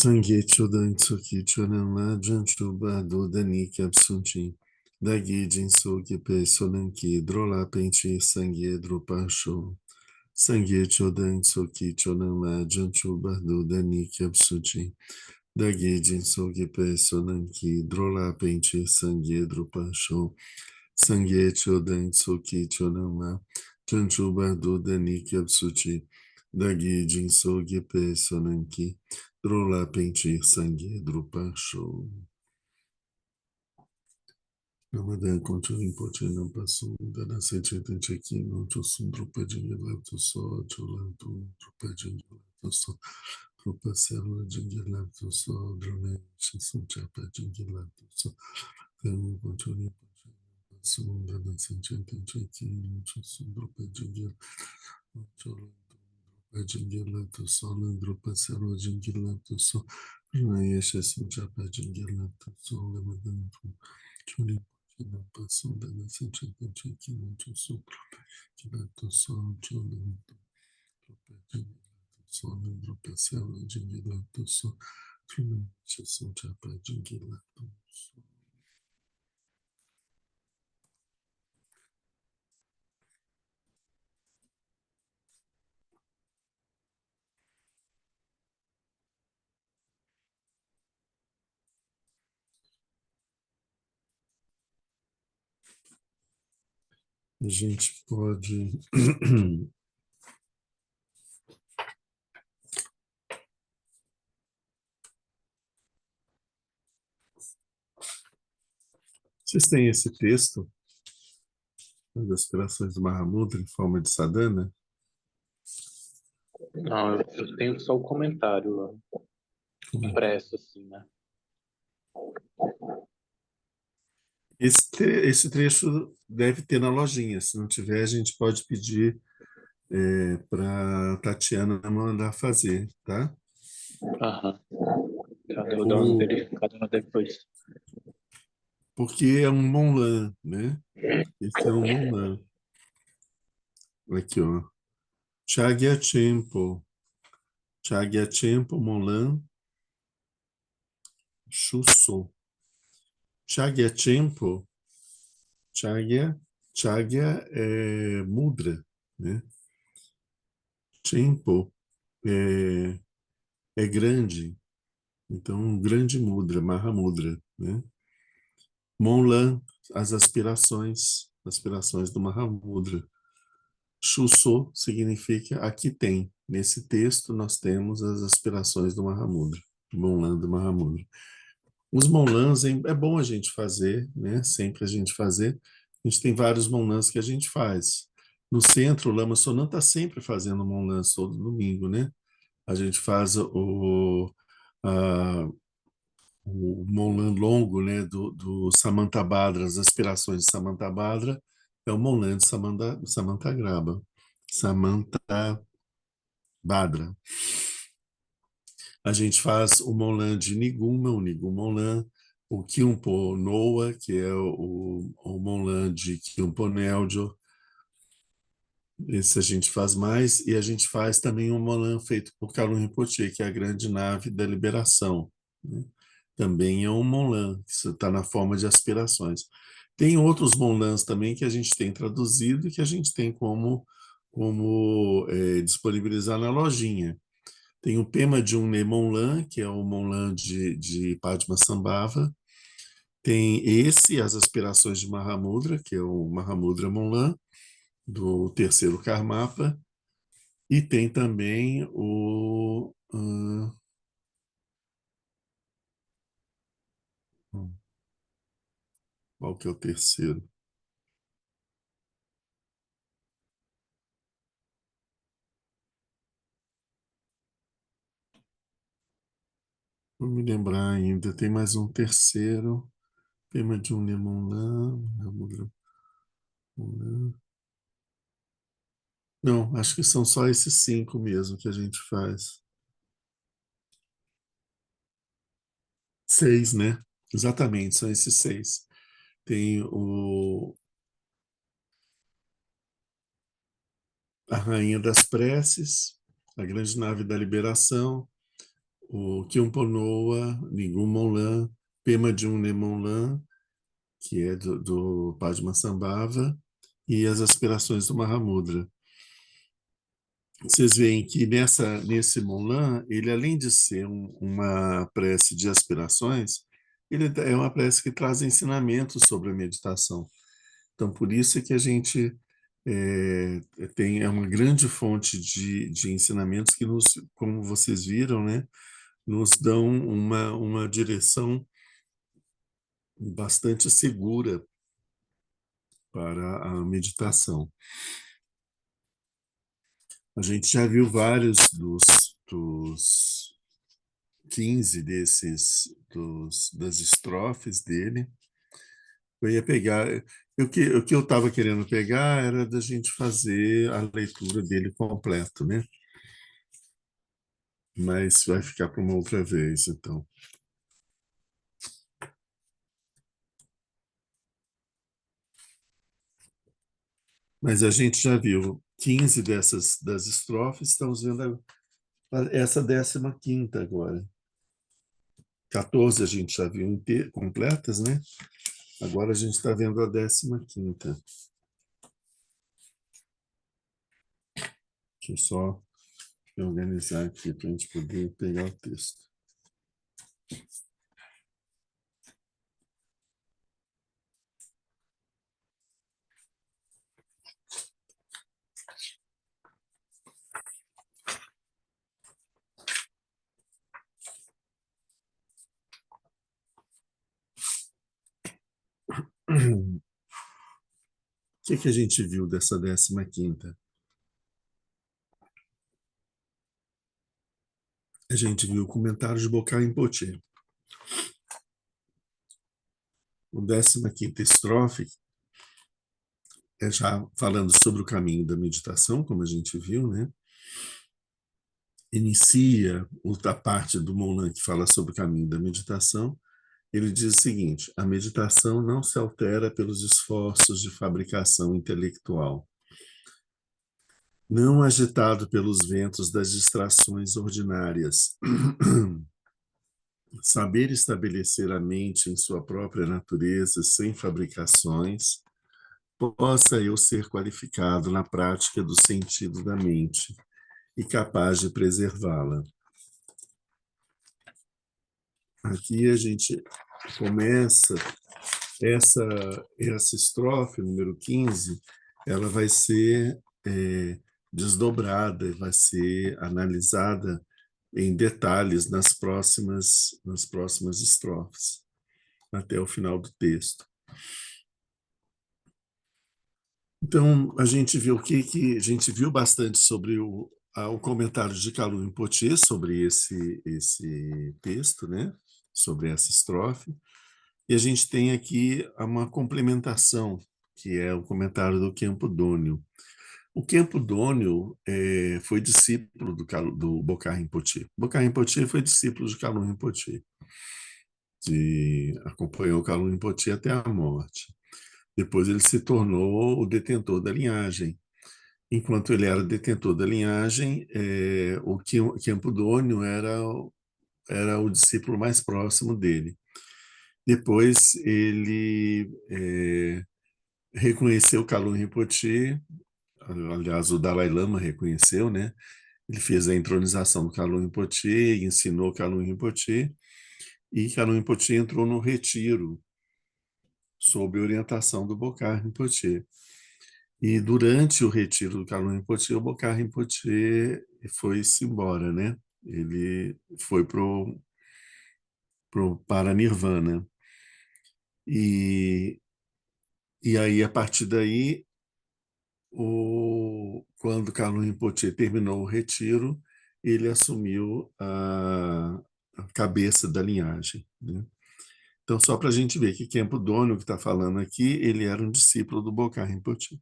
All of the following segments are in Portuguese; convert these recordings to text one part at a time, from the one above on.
Sangye chodan tsuki chodan la janchu ba do dani kapsunchi. Dagi jinso gepe solanki drola penchi sangye dropa sho. Sangye chodan tsuki chodan la janchu ba do dani kapsunchi. Dagi jinso gepe solanki drola penchi sangye dropa sho. Sangye chodan tsuki chodan la janchu ba do dani kapsunchi. Dagi jinso gepe solanki Drola pentir sangue drupa show. Namadan continue potina passou da nascente aqui no Tossum drupa de Gelato só, Cholato, drupa de Gelato só, drupa célula de Gelato só, drone, Shisum chapa de Gelato só. Então, continue potina passou da nascente aqui no Tossum drupa de Gelato, Cholato. Jingelato solo drupa selo jingelato so Yesha Sunjapa jingelato solo madantu Chuli Pachina Pasunda Nasancha Chaki Manchusu Jingelato solo Chulato Drupa jingelato solo drupa selo jingelato so Chuli Yesha Sunjapa jingelato so. A gente pode vocês têm esse texto das aspirações do Mahamudra em forma de sadhana? Não, eu tenho só o comentário impresso, assim, né? Esse trecho deve ter na lojinha. Se não tiver, a gente pode pedir para Tatiana mandar fazer, tá? Aham. Eu dou uma verificada no depois. Porque é um Monlan, né? Esse é um Monlan. Aqui, ó. Chagyachempo. Chagyachempo, Monlan, Shuso. Chagyachempo. Chagya é mudra, né? Chempo é grande. Então, um grande mudra, Mahamudra, né? Monlan, as aspirações do Mahamudra. Shuso significa aqui tem. Nesse texto nós temos as aspirações do Mahamudra, Monlan do Mahamudra. Os Monlans é bom a gente fazer, né? Sempre a gente fazer. A gente tem vários Monlans que a gente faz. No centro, o Lama Sonan está sempre fazendo Monlans todo domingo, né? A gente faz o Monlan longo, né, do Samantabhadra, as aspirações de Samantabhadra, é o Monlan de Samantagraba. Samantabhadra. A gente faz o Monlan de Niguma, o Nigum Monlan, o Kyumpo Noa, que é o Monlan de Kyumpo Neljo. Esse a gente faz mais, e a gente faz também um Monlan feito por Kalun Rinpoche, que é a grande nave da liberação, né? Também é um Monlan, que está na forma de aspirações. Tem outros Monlans também que a gente tem traduzido e que a gente tem como disponibilizar na lojinha. Tem o Pema de um Monlan, que é o Monlan de Padmasambhava. Tem as aspirações de Mahamudra, que é o Mahamudra Monlan, do terceiro Karmapa. E tem também qual que é o terceiro? Vou me lembrar ainda. Tem mais um terceiro. Pema de um Monlan. Não, acho que são só esses 5 mesmo que a gente faz. 6, né? Exatamente, são esses 6. Tem a Rainha das Preces, a Grande Nave da Liberação, o Kyumponoa, Nigun Monlan, Pema Jungне Monlan, que é do Padmasambhava, e as aspirações do Mahamudra. Vocês veem que nesse Monlan, ele além de ser uma prece de aspirações, ele é uma prece que traz ensinamentos sobre a meditação. Então, por isso é que a gente tem uma grande fonte de ensinamentos que nos, como vocês viram, né, nos dão uma direção bastante segura para a meditação. A gente já viu vários dos 15 das estrofes dele. Eu ia pegar. O que eu estava querendo pegar era da gente fazer a leitura dele completo, né? Mas vai ficar para uma outra vez, então. Mas a gente já viu 15 das estrofes, estamos vendo essa 15ª agora. 14 a gente já viu completas, né? Agora a gente está vendo a 15ª. Deixa eu só organizar aqui para a gente poder pegar o texto. O que a gente viu dessa 15ª? A gente viu o comentário de Bokar Rinpoche. O 15ª estrofe é já falando sobre o caminho da meditação, como a gente viu, né? Inicia a parte do Monlan que fala sobre o caminho da meditação. Ele diz o seguinte: a meditação não se altera pelos esforços de fabricação intelectual. Não agitado pelos ventos das distrações ordinárias. Saber estabelecer a mente em sua própria natureza, sem fabricações, possa eu ser qualificado na prática do sentido da mente e capaz de preservá-la. Aqui a gente começa essa estrofe, número 15, ela vai ser desdobrada, vai ser analisada em detalhes nas próximas estrofes, até o final do texto. Então, a gente viu a gente viu bastante sobre o comentário de Kalun Rinpoche sobre esse texto, né? Sobre essa estrofe. E a gente tem aqui uma complementação, que é o comentário do Khenpo Donnyo. O Khenpo Donnyo foi discípulo do Bokar Rinpoche. Bokar Rinpoche foi discípulo de Kalun Rinpoche, que acompanhou Kalun Rinpoche até a morte. Depois ele se tornou o detentor da linhagem. Enquanto ele era detentor da linhagem, o Khenpo Donnyo era o discípulo mais próximo dele. Depois ele reconheceu Kalun Rinpoche, aliás, o Dalai Lama reconheceu, né? Ele fez a entronização do Kalun Rinpoche, ensinou Kalun Rinpoche, e Kalun Rinpoche entrou no retiro sob orientação do Bokar Rinpoche. E durante o retiro do Kalun Rinpoche, o Bokar Rinpoche foi-se embora, né? Ele foi para Nirvana. E aí, a partir daí, quando Kalun Rinpoche terminou o retiro, ele assumiu a cabeça da linhagem, né? Então, só para a gente ver que Khenpo Donnyo, que está falando aqui, ele era um discípulo do Bokar Rinpoche.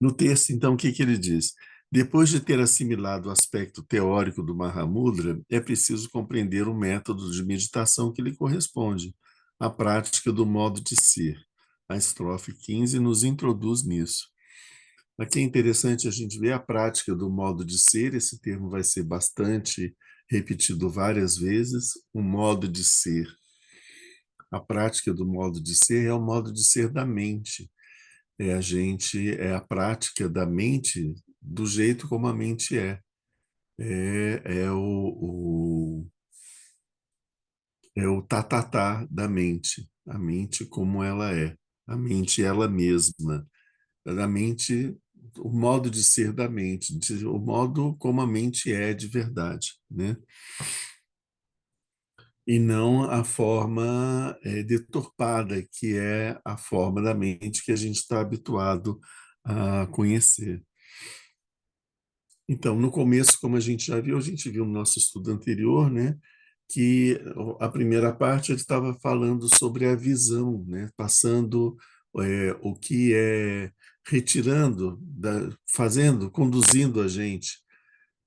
No texto, então, o que ele diz? Depois de ter assimilado o aspecto teórico do Mahamudra, é preciso compreender o método de meditação que lhe corresponde, a prática do modo de ser. A estrofe 15 nos introduz nisso. Aqui é interessante a gente ver a prática do modo de ser, esse termo vai ser bastante repetido várias vezes, o modo de ser. A prática do modo de ser é o modo de ser da mente. É a prática da mente do jeito como a mente é. É o tatatá da mente, a mente como ela é, a mente ela mesma, a mente, o modo de ser da mente, o modo como a mente é de verdade, né? E não a forma deturpada, que é a forma da mente que a gente está habituado a conhecer. Então, no começo, como a gente viu no nosso estudo anterior, né, que a primeira parte ele estava falando sobre a visão, né, passando o que é retirando, fazendo, conduzindo a gente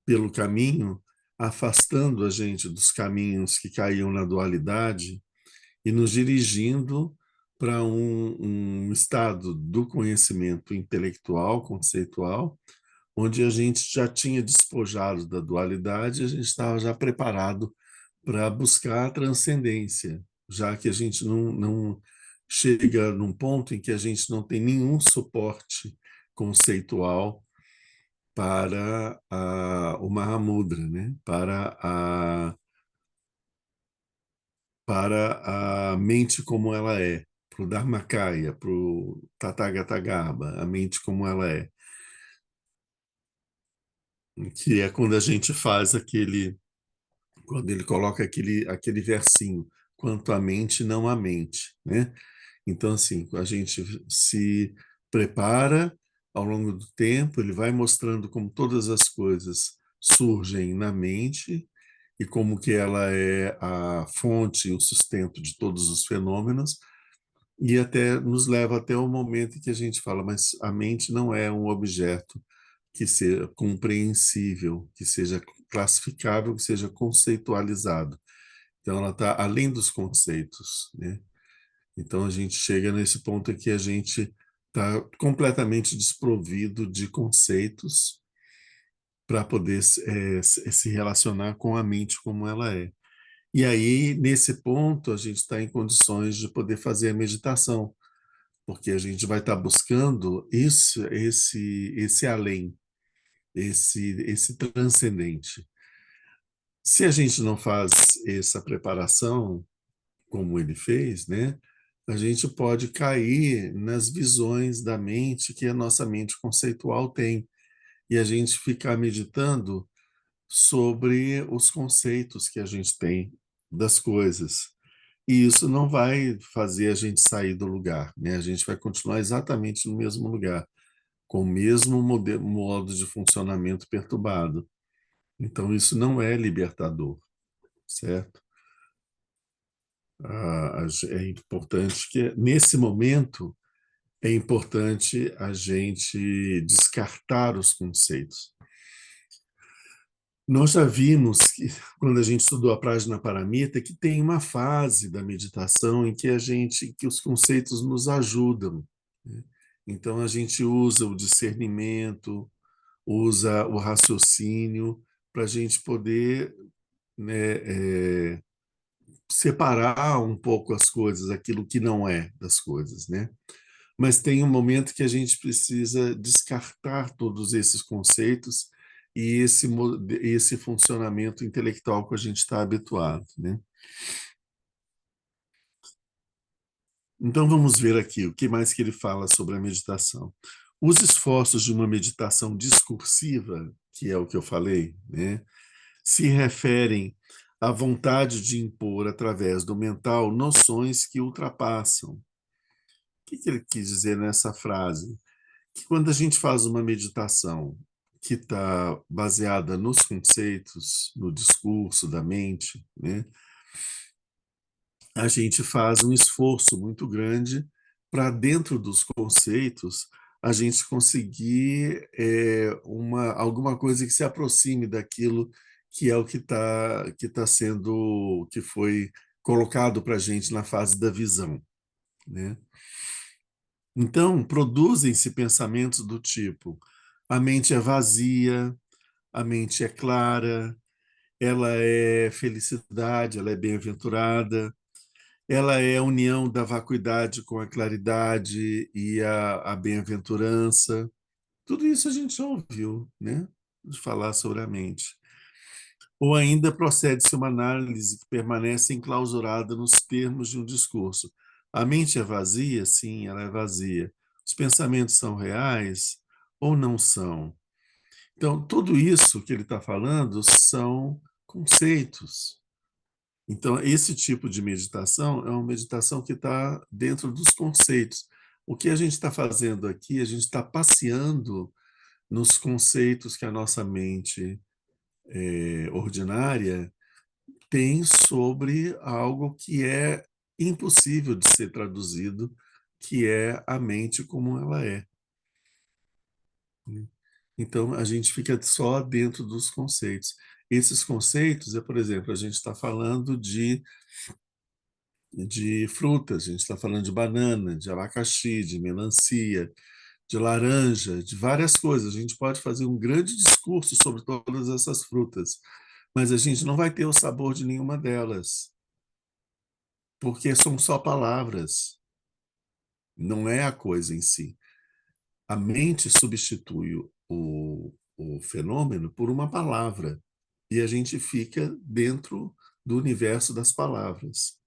pelo caminho, afastando a gente dos caminhos que caíam na dualidade e nos dirigindo para um estado do conhecimento intelectual, conceitual, onde a gente já tinha despojado da dualidade, a gente estava já preparado para buscar a transcendência, já que a gente não chega num ponto em que a gente não tem nenhum suporte conceitual para o Mahamudra, né? Para a mente como ela é, para o Dharmakaya, para o Tathagatagarbha, a mente como ela é, que é quando a gente faz quando ele coloca aquele versinho, quanto à mente, não à mente, né? Então, assim, a gente se prepara ao longo do tempo, ele vai mostrando como todas as coisas surgem na mente e como que ela é a fonte e o sustento de todos os fenômenos, e até nos leva até o momento em que a gente fala, mas a mente não é um objeto que seja compreensível, que seja classificável, que seja conceitualizado. Então, ela está além dos conceitos, né? Então, a gente chega nesse ponto em que a gente está completamente desprovido de conceitos para poder se relacionar com a mente como ela é. E aí, nesse ponto, a gente está em condições de poder fazer a meditação, porque a gente vai estar buscando esse além, esse transcendente. Se a gente não faz essa preparação como ele fez, né, a gente pode cair nas visões da mente que a nossa mente conceitual tem e a gente ficar meditando sobre os conceitos que a gente tem das coisas. E isso não vai fazer a gente sair do lugar, né? A gente vai continuar exatamente no mesmo lugar, com o mesmo modo de funcionamento perturbado. Então, isso não é libertador, certo? É importante que, nesse momento, é importante a gente descartar os conceitos. Nós já vimos, que, quando a gente estudou a Prajnaparamita, que tem uma fase da meditação em que os conceitos nos ajudam, né? Então, a gente usa o discernimento, usa o raciocínio para a gente poder, né, separar um pouco as coisas, aquilo que não é das coisas, né? Mas tem um momento que a gente precisa descartar todos esses conceitos e esse funcionamento intelectual que a gente está habituado, né? Então vamos ver aqui o que mais que ele fala sobre a meditação. Os esforços de uma meditação discursiva, que é o que eu falei, né, se referem à vontade de impor através do mental noções que ultrapassam. O que ele quis dizer nessa frase? Que quando a gente faz uma meditação que está baseada nos conceitos, no discurso da mente, né, a gente faz um esforço muito grande para, dentro dos conceitos, a gente conseguir alguma coisa que se aproxime daquilo que é o que tá sendo, que foi colocado para a gente na fase da visão, né? Então, produzem-se pensamentos do tipo: a mente é vazia, a mente é clara, ela é felicidade, ela é bem-aventurada, ela é a união da vacuidade com a claridade e a bem-aventurança. Tudo isso a gente já ouviu, né? De falar sobre a mente. Ou ainda procede-se uma análise que permanece enclausurada nos termos de um discurso. A mente é vazia? Sim, ela é vazia. Os pensamentos são reais ou não são? Então, tudo isso que ele está falando são conceitos. Então, esse tipo de meditação é uma meditação que está dentro dos conceitos. O que a gente está fazendo aqui, a gente está passeando nos conceitos que a nossa mente ordinária tem sobre algo que é impossível de ser traduzido, que é a mente como ela é. Então, a gente fica só dentro dos conceitos. Esses conceitos por exemplo, a gente está falando de frutas, a gente está falando de banana, de abacaxi, de melancia, de laranja, de várias coisas. A gente pode fazer um grande discurso sobre todas essas frutas, mas a gente não vai ter o sabor de nenhuma delas, porque são só palavras, não é a coisa em si. A mente substitui o fenômeno por uma palavra, e a gente fica dentro do universo das palavras.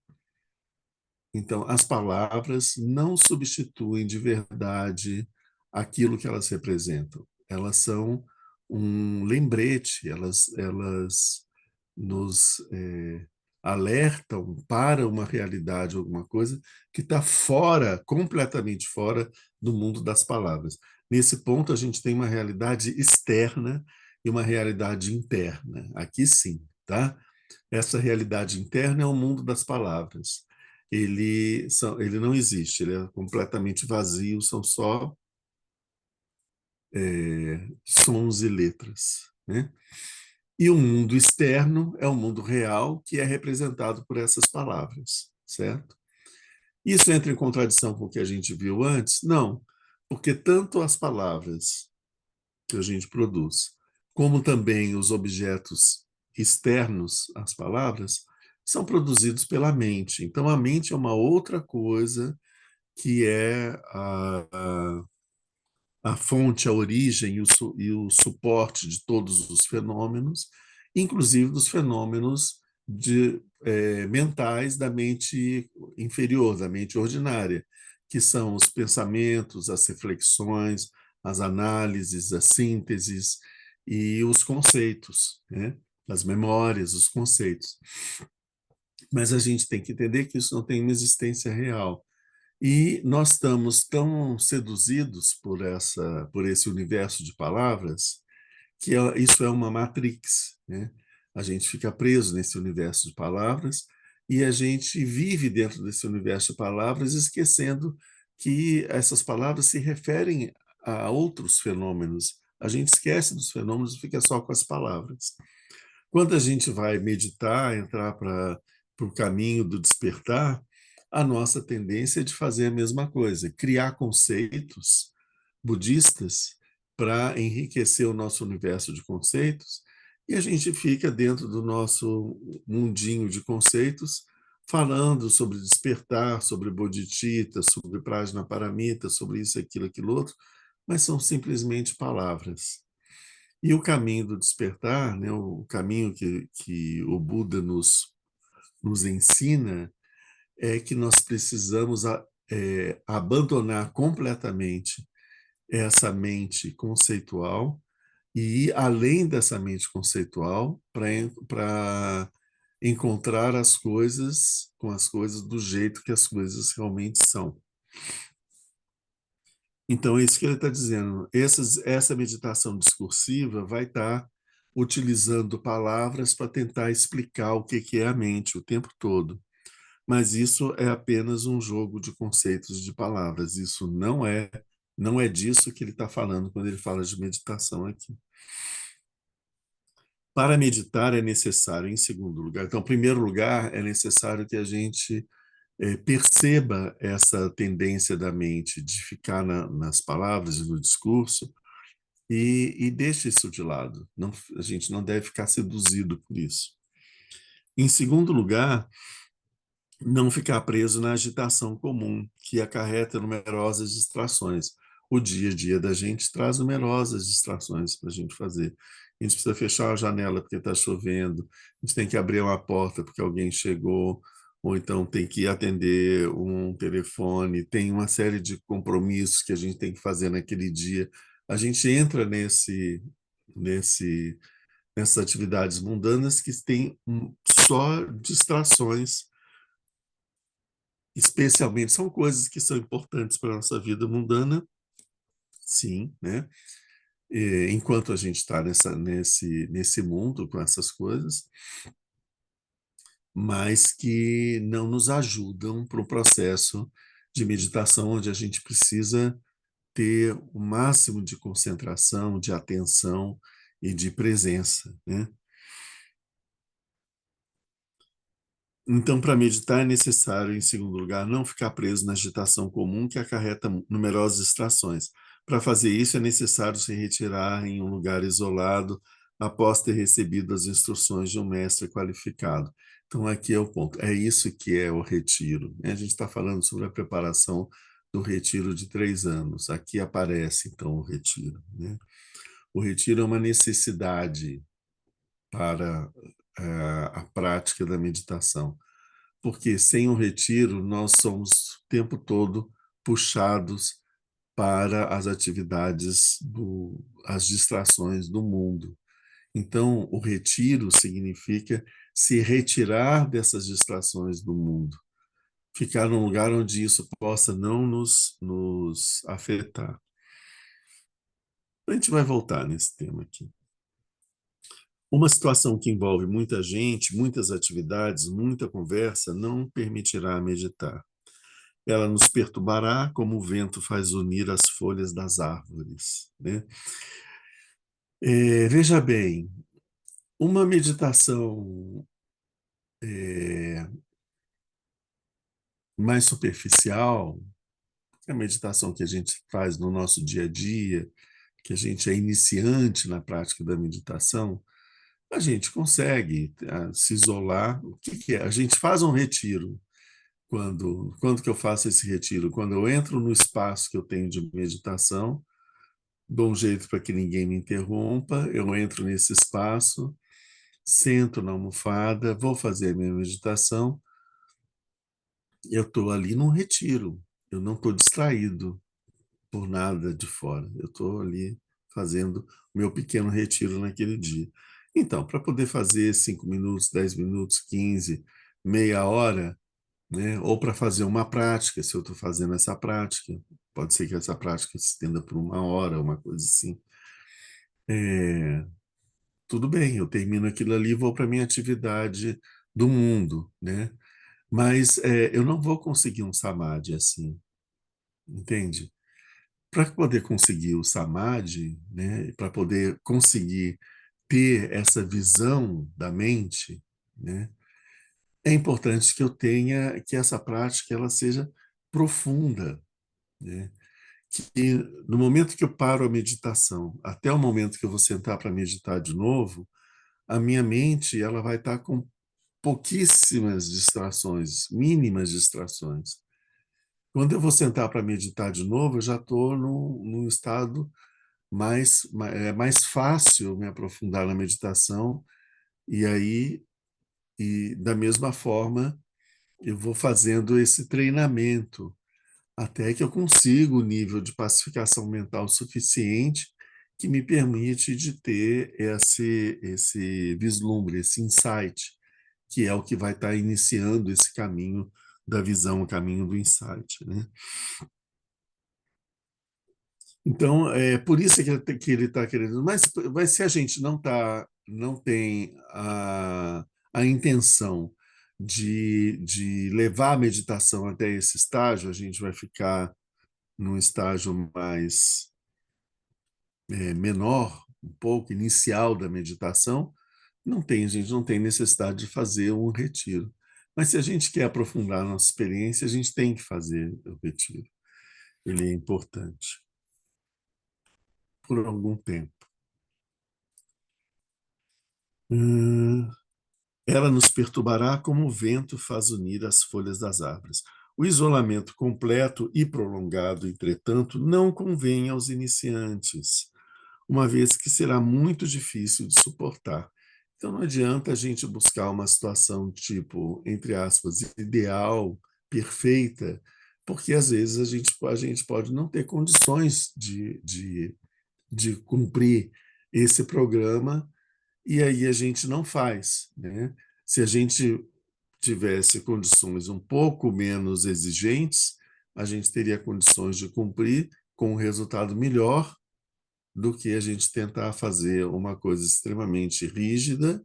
Então, as palavras não substituem de verdade aquilo que elas representam. Elas são um lembrete, elas nos alertam para uma realidade, alguma coisa que está fora, completamente fora do mundo das palavras. Nesse ponto, a gente tem uma realidade externa e uma realidade interna. Aqui sim, tá? Essa realidade interna é o mundo das palavras. Ele não existe, ele é completamente vazio, são só sons e letras, né? E o mundo externo é o mundo real, que é representado por essas palavras, certo? Isso entra em contradição com o que a gente viu antes? Não, porque tanto as palavras que a gente produz, como também os objetos externos às palavras, são produzidos pela mente. Então, a mente é uma outra coisa que é a fonte, a origem e o suporte de todos os fenômenos, inclusive dos fenômenos mentais da mente inferior, da mente ordinária, que são os pensamentos, as reflexões, as análises, as sínteses e os conceitos, né? As memórias, os conceitos. Mas a gente tem que entender que isso não tem uma existência real. E nós estamos tão seduzidos por esse universo de palavras que isso é uma matrix, né? A gente fica preso nesse universo de palavras e a gente vive dentro desse universo de palavras, esquecendo que essas palavras se referem a outros fenômenos. A gente esquece dos fenômenos e fica só com as palavras. Quando a gente vai meditar, entrar para o caminho do despertar, a nossa tendência é de fazer a mesma coisa, criar conceitos budistas para enriquecer o nosso universo de conceitos, e a gente fica dentro do nosso mundinho de conceitos, falando sobre despertar, sobre bodhicitta, sobre prajnaparamita, sobre isso, aquilo, aquilo outro, mas são simplesmente palavras. E o caminho do despertar, né, o caminho que o Buda nos ensina, é que nós precisamos abandonar completamente essa mente conceitual e ir além dessa mente conceitual para encontrar as coisas com as coisas do jeito que as coisas realmente são. Então, é isso que ele está dizendo. Essa meditação discursiva vai estar utilizando palavras para tentar explicar o que é a mente o tempo todo. Mas isso é apenas um jogo de conceitos de palavras. Isso não é disso que ele está falando quando ele fala de meditação aqui. Para meditar é necessário, em segundo lugar. Então, em primeiro lugar, é necessário que a gente perceba essa tendência da mente de ficar nas palavras e no discurso e deixe isso de lado. Não, a gente não deve ficar seduzido por isso. Em segundo lugar, não ficar preso na agitação comum, que acarreta numerosas distrações. O dia a dia da gente traz numerosas distrações para a gente fazer. A gente precisa fechar a janela porque está chovendo, a gente tem que abrir uma porta porque alguém chegou, ou então tem que atender um telefone, tem uma série de compromissos que a gente tem que fazer naquele dia. A gente entra nessas atividades mundanas que têm só distrações, especialmente são coisas que são importantes para a nossa vida mundana, sim, né? Enquanto a gente está nesse mundo com essas coisas, mas que não nos ajudam para o processo de meditação, onde a gente precisa ter o máximo de concentração, de atenção e de presença, né? Então, para meditar é necessário, em segundo lugar, não ficar preso na agitação comum que acarreta numerosas distrações. Para fazer isso, é necessário se retirar em um lugar isolado após ter recebido as instruções de um mestre qualificado. Então, aqui é o ponto. É isso que é o retiro, né? A gente está falando sobre a preparação do retiro de 3 anos. Aqui aparece, então, o retiro, né? O retiro é uma necessidade para a prática da meditação, porque sem o retiro nós somos o tempo todo puxados para as atividades as distrações do mundo. Então, o retiro significa se retirar dessas distrações do mundo, ficar num lugar onde isso possa não nos afetar. A gente vai voltar nesse tema aqui. Uma situação que envolve muita gente, muitas atividades, muita conversa, não permitirá meditar. Ela nos perturbará como o vento faz unir as folhas das árvores, né? Veja bem, uma meditação mais superficial, a meditação que a gente faz no nosso dia a dia, que a gente é iniciante na prática da meditação, a gente consegue se isolar. O que é? A gente faz um retiro. Quando que eu faço esse retiro? Quando eu entro no espaço que eu tenho de meditação, dou um jeito para que ninguém me interrompa, eu entro nesse espaço, sento na almofada, vou fazer a minha meditação, eu estou ali num retiro, eu não estou distraído por nada de fora, eu estou ali fazendo o meu pequeno retiro naquele dia. Então, para poder fazer 5 minutos, 10 minutos, 15, meia hora, né? Ou para fazer uma prática, se eu estou fazendo essa prática, pode ser que essa prática se estenda por 1 hora, uma coisa assim. Tudo bem, eu termino aquilo ali e vou para a minha atividade do mundo, né? Mas eu não vou conseguir um samadhi assim, entende? Para poder conseguir o samadhi, né? Para poder conseguir ter essa visão da mente, né? É importante que eu tenha, que essa prática ela seja profunda, né? Que no momento que eu paro a meditação, até o momento que eu vou sentar para meditar de novo, a minha mente ela vai estar com pouquíssimas distrações, mínimas distrações. Quando eu vou sentar para meditar de novo, eu já estou num estado mais fácil me aprofundar na meditação, e aí, da mesma forma, eu vou fazendo esse treinamento até que eu consiga o nível de pacificação mental suficiente que me permite de ter esse vislumbre, esse insight, que é o que vai estar iniciando esse caminho da visão, o caminho do insight, né? Então, é por isso que ele está querendo. Mas se a gente não tem a intenção de levar a meditação até esse estágio, a gente vai ficar num estágio mais menor, um pouco inicial da meditação. A gente não tem necessidade de fazer um retiro. Mas se a gente quer aprofundar a nossa experiência, a gente tem que fazer o retiro. Ele é importante por algum tempo. Hum, Ela nos perturbará como o vento faz unir as folhas das árvores. O isolamento completo e prolongado, entretanto, não convém aos iniciantes, uma vez que será muito difícil de suportar. Então não adianta a gente buscar uma situação tipo, entre aspas, ideal, perfeita, porque às vezes a gente pode não ter condições de cumprir esse programa e aí a gente não faz, né? Se a gente tivesse condições um pouco menos exigentes, a gente teria condições de cumprir com um resultado melhor do que a gente tentar fazer uma coisa extremamente rígida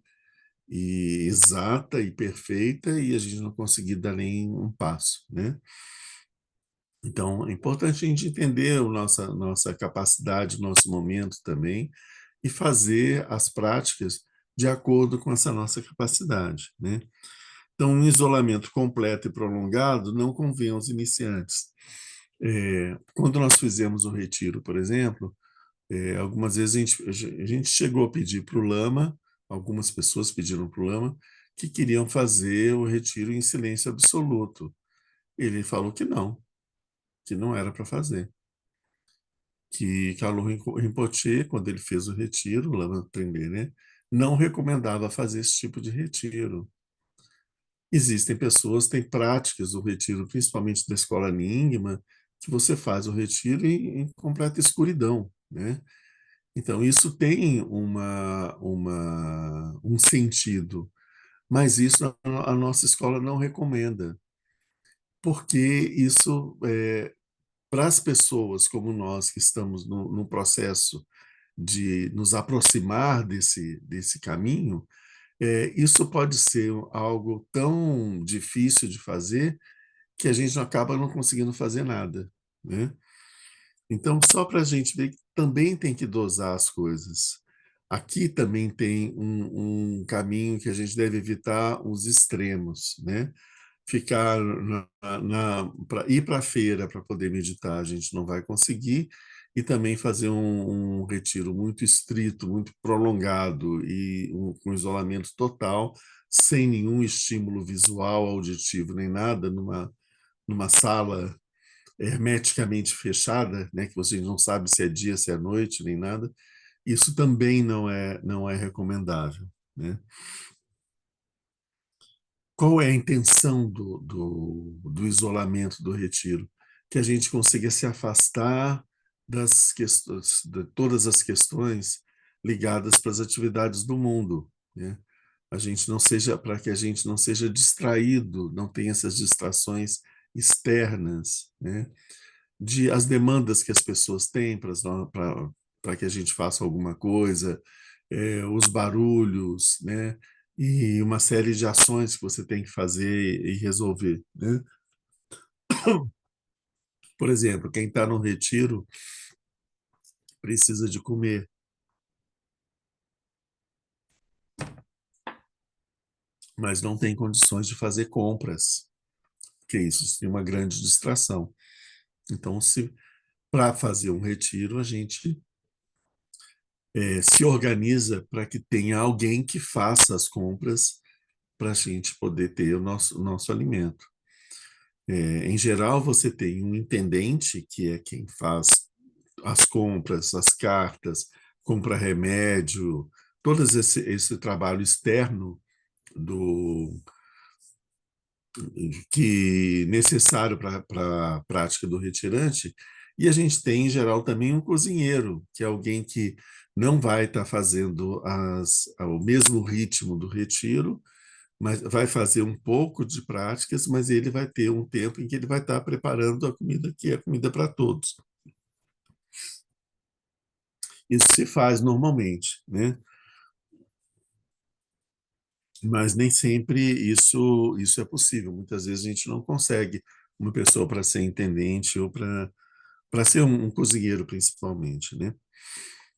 e exata e perfeita e a gente não conseguir dar nem um passo, né? Então, é importante a gente entender a nossa capacidade, nosso momento também, e fazer as práticas de acordo com essa nossa capacidade, né? Então, um isolamento completo e prolongado não convém aos iniciantes. Quando nós fizemos o retiro, por exemplo, algumas vezes a gente chegou a pedir para o lama, algumas pessoas pediram para o lama, que queriam fazer o retiro em silêncio absoluto. Ele falou que não era para fazer. Que Kalu Rinpoche, quando ele fez o retiro, o Lama Tremê, né, não recomendava fazer esse tipo de retiro. Existem pessoas, tem práticas do retiro, principalmente da escola Nyingma, que você faz o retiro em completa escuridão, né? Então, isso tem um sentido, mas isso a nossa escola não recomenda, porque isso, para as pessoas como nós, que estamos no processo de nos aproximar desse caminho, isso pode ser algo tão difícil de fazer que a gente acaba não conseguindo fazer nada, né? Então, só para a gente ver que também tem que dosar as coisas. Aqui também tem um caminho que a gente deve evitar os extremos, né? Ficar para ir para a feira para poder meditar, a gente não vai conseguir, e também fazer um retiro muito estrito, muito prolongado e com isolamento total, sem nenhum estímulo visual, auditivo, nem nada, numa sala hermeticamente fechada, né, que você não sabe se é dia, se é noite, nem nada, isso também não é recomendável, né? Qual é a intenção do isolamento, do retiro? Que a gente consiga se afastar das questões, de todas as questões ligadas para as atividades do mundo, né? A gente não seja, para que a gente não seja distraído, não tenha essas distrações externas, né? De as demandas que as pessoas têm para que a gente faça alguma coisa, os barulhos, né? E uma série de ações que você tem que fazer e resolver, né? Por exemplo, quem está no retiro precisa de comer, mas não tem condições de fazer compras, que isso seria uma grande distração. Então, se para fazer um retiro, a gente se organiza para que tenha alguém que faça as compras para a gente poder ter o nosso alimento. Em geral, você tem um intendente, que é quem faz as compras, as cartas, compra remédio, todo esse trabalho externo do que necessário para a prática do retirante. E a gente tem, em geral, também um cozinheiro, que é alguém que não vai estar fazendo o mesmo ritmo do retiro, mas vai fazer um pouco de práticas, mas ele vai ter um tempo em que ele vai estar preparando a comida, que é comida para todos. Isso se faz normalmente, né? Mas nem sempre isso é possível. Muitas vezes a gente não consegue uma pessoa para ser intendente ou para ser um cozinheiro, principalmente, né?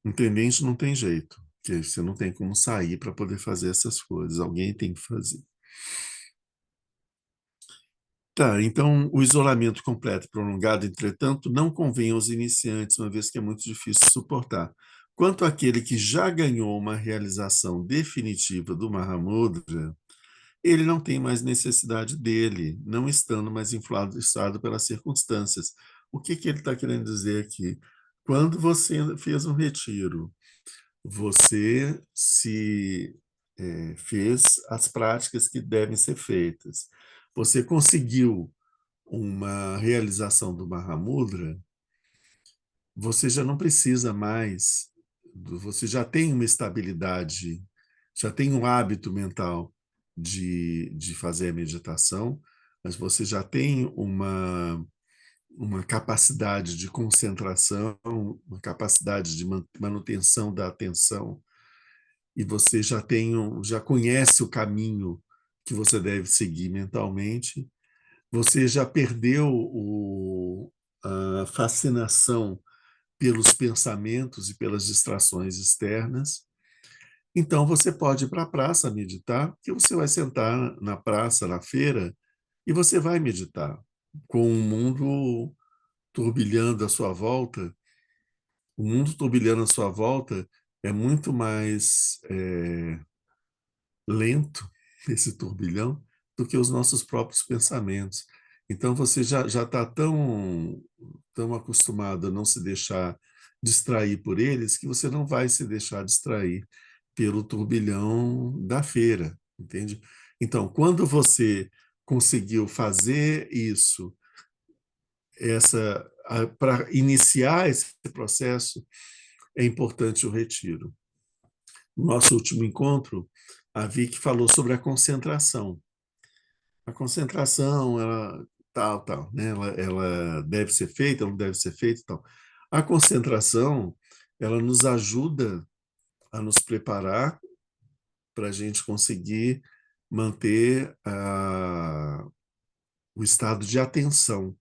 Intendente não tem jeito, porque você não tem como sair para poder fazer essas coisas. Alguém tem que fazer. Tá, então o isolamento completo e prolongado, entretanto, não convém aos iniciantes, uma vez que é muito difícil suportar. Quanto àquele que já ganhou uma realização definitiva do Mahamudra, ele não tem mais necessidade dele, não estando mais influenciado pelas circunstâncias. O que que ele está querendo dizer aqui? Quando você fez um retiro, você se fez as práticas que devem ser feitas. Você conseguiu uma realização do Mahamudra, você já não precisa mais, você já tem uma estabilidade, já tem um hábito mental de fazer a meditação, mas você já tem uma capacidade de concentração, uma capacidade de manutenção da atenção, e você já tem já conhece o caminho que você deve seguir mentalmente, você já perdeu a fascinação pelos pensamentos e pelas distrações externas. Então você pode ir para a praça meditar, que você vai sentar na praça, na feira, e você vai meditar com o mundo turbilhando à sua volta. O mundo turbilhando à sua volta é muito mais lento, esse turbilhão, do que os nossos próprios pensamentos. Então você já está tão acostumado a não se deixar distrair por eles que você não vai se deixar distrair pelo turbilhão da feira, entende? Então, quando você conseguiu fazer isso, para iniciar esse processo, é importante o retiro. No nosso último encontro, a Vicky falou sobre a concentração. A concentração, ela tal, né? Ela deve ser feita, ela não deve ser feita, tal. A concentração, ela nos ajuda a nos preparar para a gente conseguir manter o estado de atenção.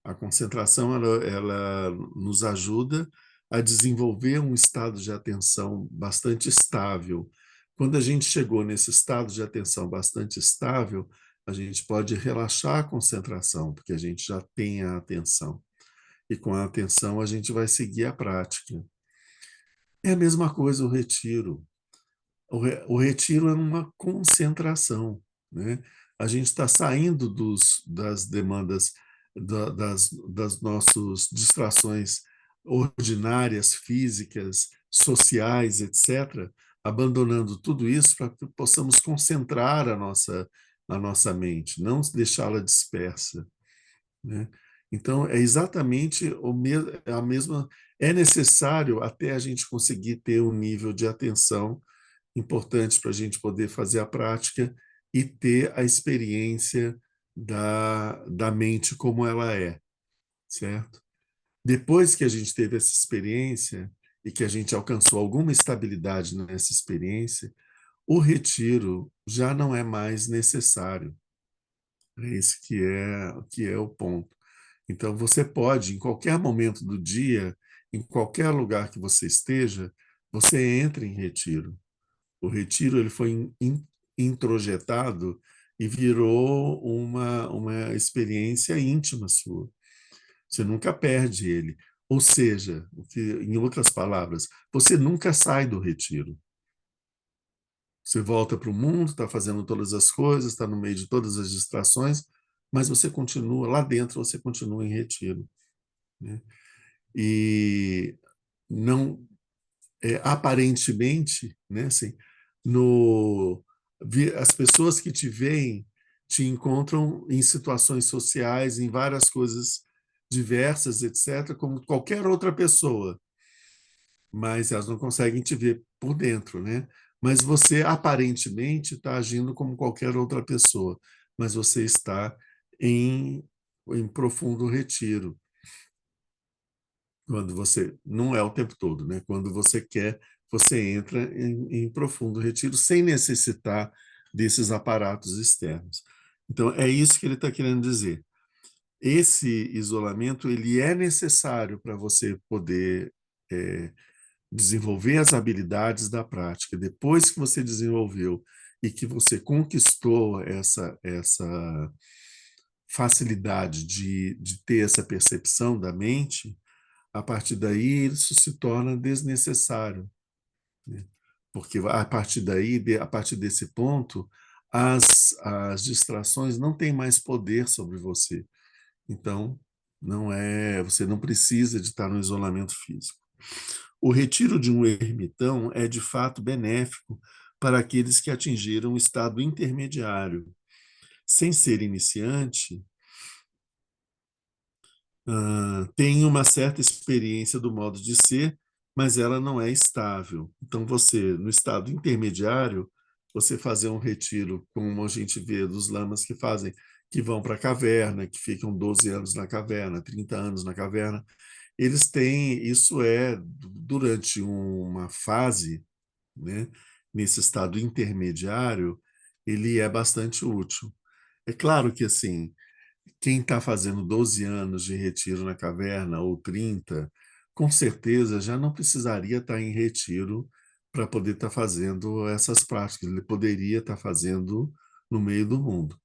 A concentração, ela nos ajuda a desenvolver um estado de atenção bastante estável. Quando a gente chegou nesse estado de atenção bastante estável, a gente pode relaxar a concentração, porque a gente já tem a atenção. E com a atenção a gente vai seguir a prática. É a mesma coisa o retiro. O retiro é uma concentração, né? A gente está saindo das demandas, das nossas distrações ordinárias, físicas, sociais, etc., abandonando tudo isso para que possamos concentrar a nossa mente, não deixá-la dispersa, né? Então, é exatamente a mesma. É necessário até a gente conseguir ter um nível de atenção importante para a gente poder fazer a prática e ter a experiência da mente como ela é, certo? Depois que a gente teve essa experiência e que a gente alcançou alguma estabilidade nessa experiência, o retiro já não é mais necessário. É isso que é o ponto. Então, você pode, em qualquer momento do dia, em qualquer lugar que você esteja, você entra em retiro. O retiro ele foi introjetado e virou uma experiência íntima sua. Você nunca perde ele. Ou seja, em outras palavras, você nunca sai do retiro. Você volta para o mundo, está fazendo todas as coisas, está no meio de todas as distrações, mas você continua lá dentro, você continua em retiro, né? E não aparentemente, né, assim, no, as pessoas que te veem te encontram em situações sociais, em várias coisas diversas, etc., como qualquer outra pessoa, mas elas não conseguem te ver por dentro, né? Mas você aparentemente está agindo como qualquer outra pessoa, mas você está em profundo retiro. Quando você não é o tempo todo, né? Quando você quer, você entra em profundo retiro sem necessitar desses aparatos externos. Então é isso que ele está querendo dizer. Esse isolamento ele é necessário para você poder desenvolver as habilidades da prática. Depois que você desenvolveu e que você conquistou essa facilidade de ter essa percepção da mente, a partir daí isso se torna desnecessário, né? Porque a partir daí, a partir desse ponto, as distrações não têm mais poder sobre você. Então, você não precisa de estar no isolamento físico. O retiro de um ermitão é de fato benéfico para aqueles que atingiram o estado intermediário. Sem ser iniciante, tem uma certa experiência do modo de ser, mas ela não é estável. Então, você, no estado intermediário, você fazer um retiro, como a gente vê dos lamas que fazem, que vão para a caverna, que ficam 12 anos na caverna, 30 anos na caverna, eles têm, isso é durante uma fase, né, nesse estado intermediário, ele é bastante útil. É claro que, assim, quem está fazendo 12 anos de retiro na caverna, ou 30, com certeza já não precisaria estar em retiro para poder estar fazendo essas práticas. Ele poderia estar fazendo no meio do mundo.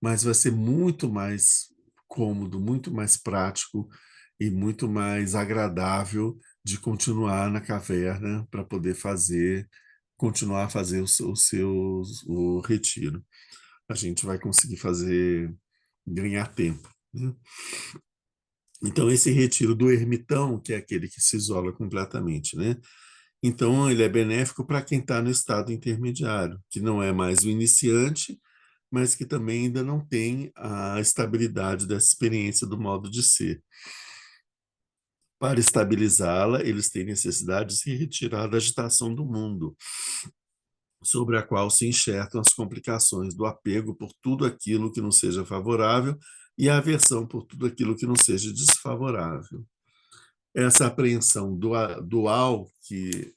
Mas vai ser muito mais cômodo, muito mais prático e muito mais agradável de continuar na caverna para poder continuar a fazer o retiro. A gente vai conseguir ganhar tempo, né? Então, esse retiro do ermitão, que é aquele que se isola completamente, né? Então, ele é benéfico para quem está no estado intermediário, que não é mais o iniciante, mas que também ainda não tem a estabilidade dessa experiência do modo de ser. Para estabilizá-la, eles têm necessidade de se retirar da agitação do mundo, sobre a qual se enxertam as complicações do apego por tudo aquilo que não seja favorável e a aversão por tudo aquilo que não seja desfavorável. Essa apreensão dual que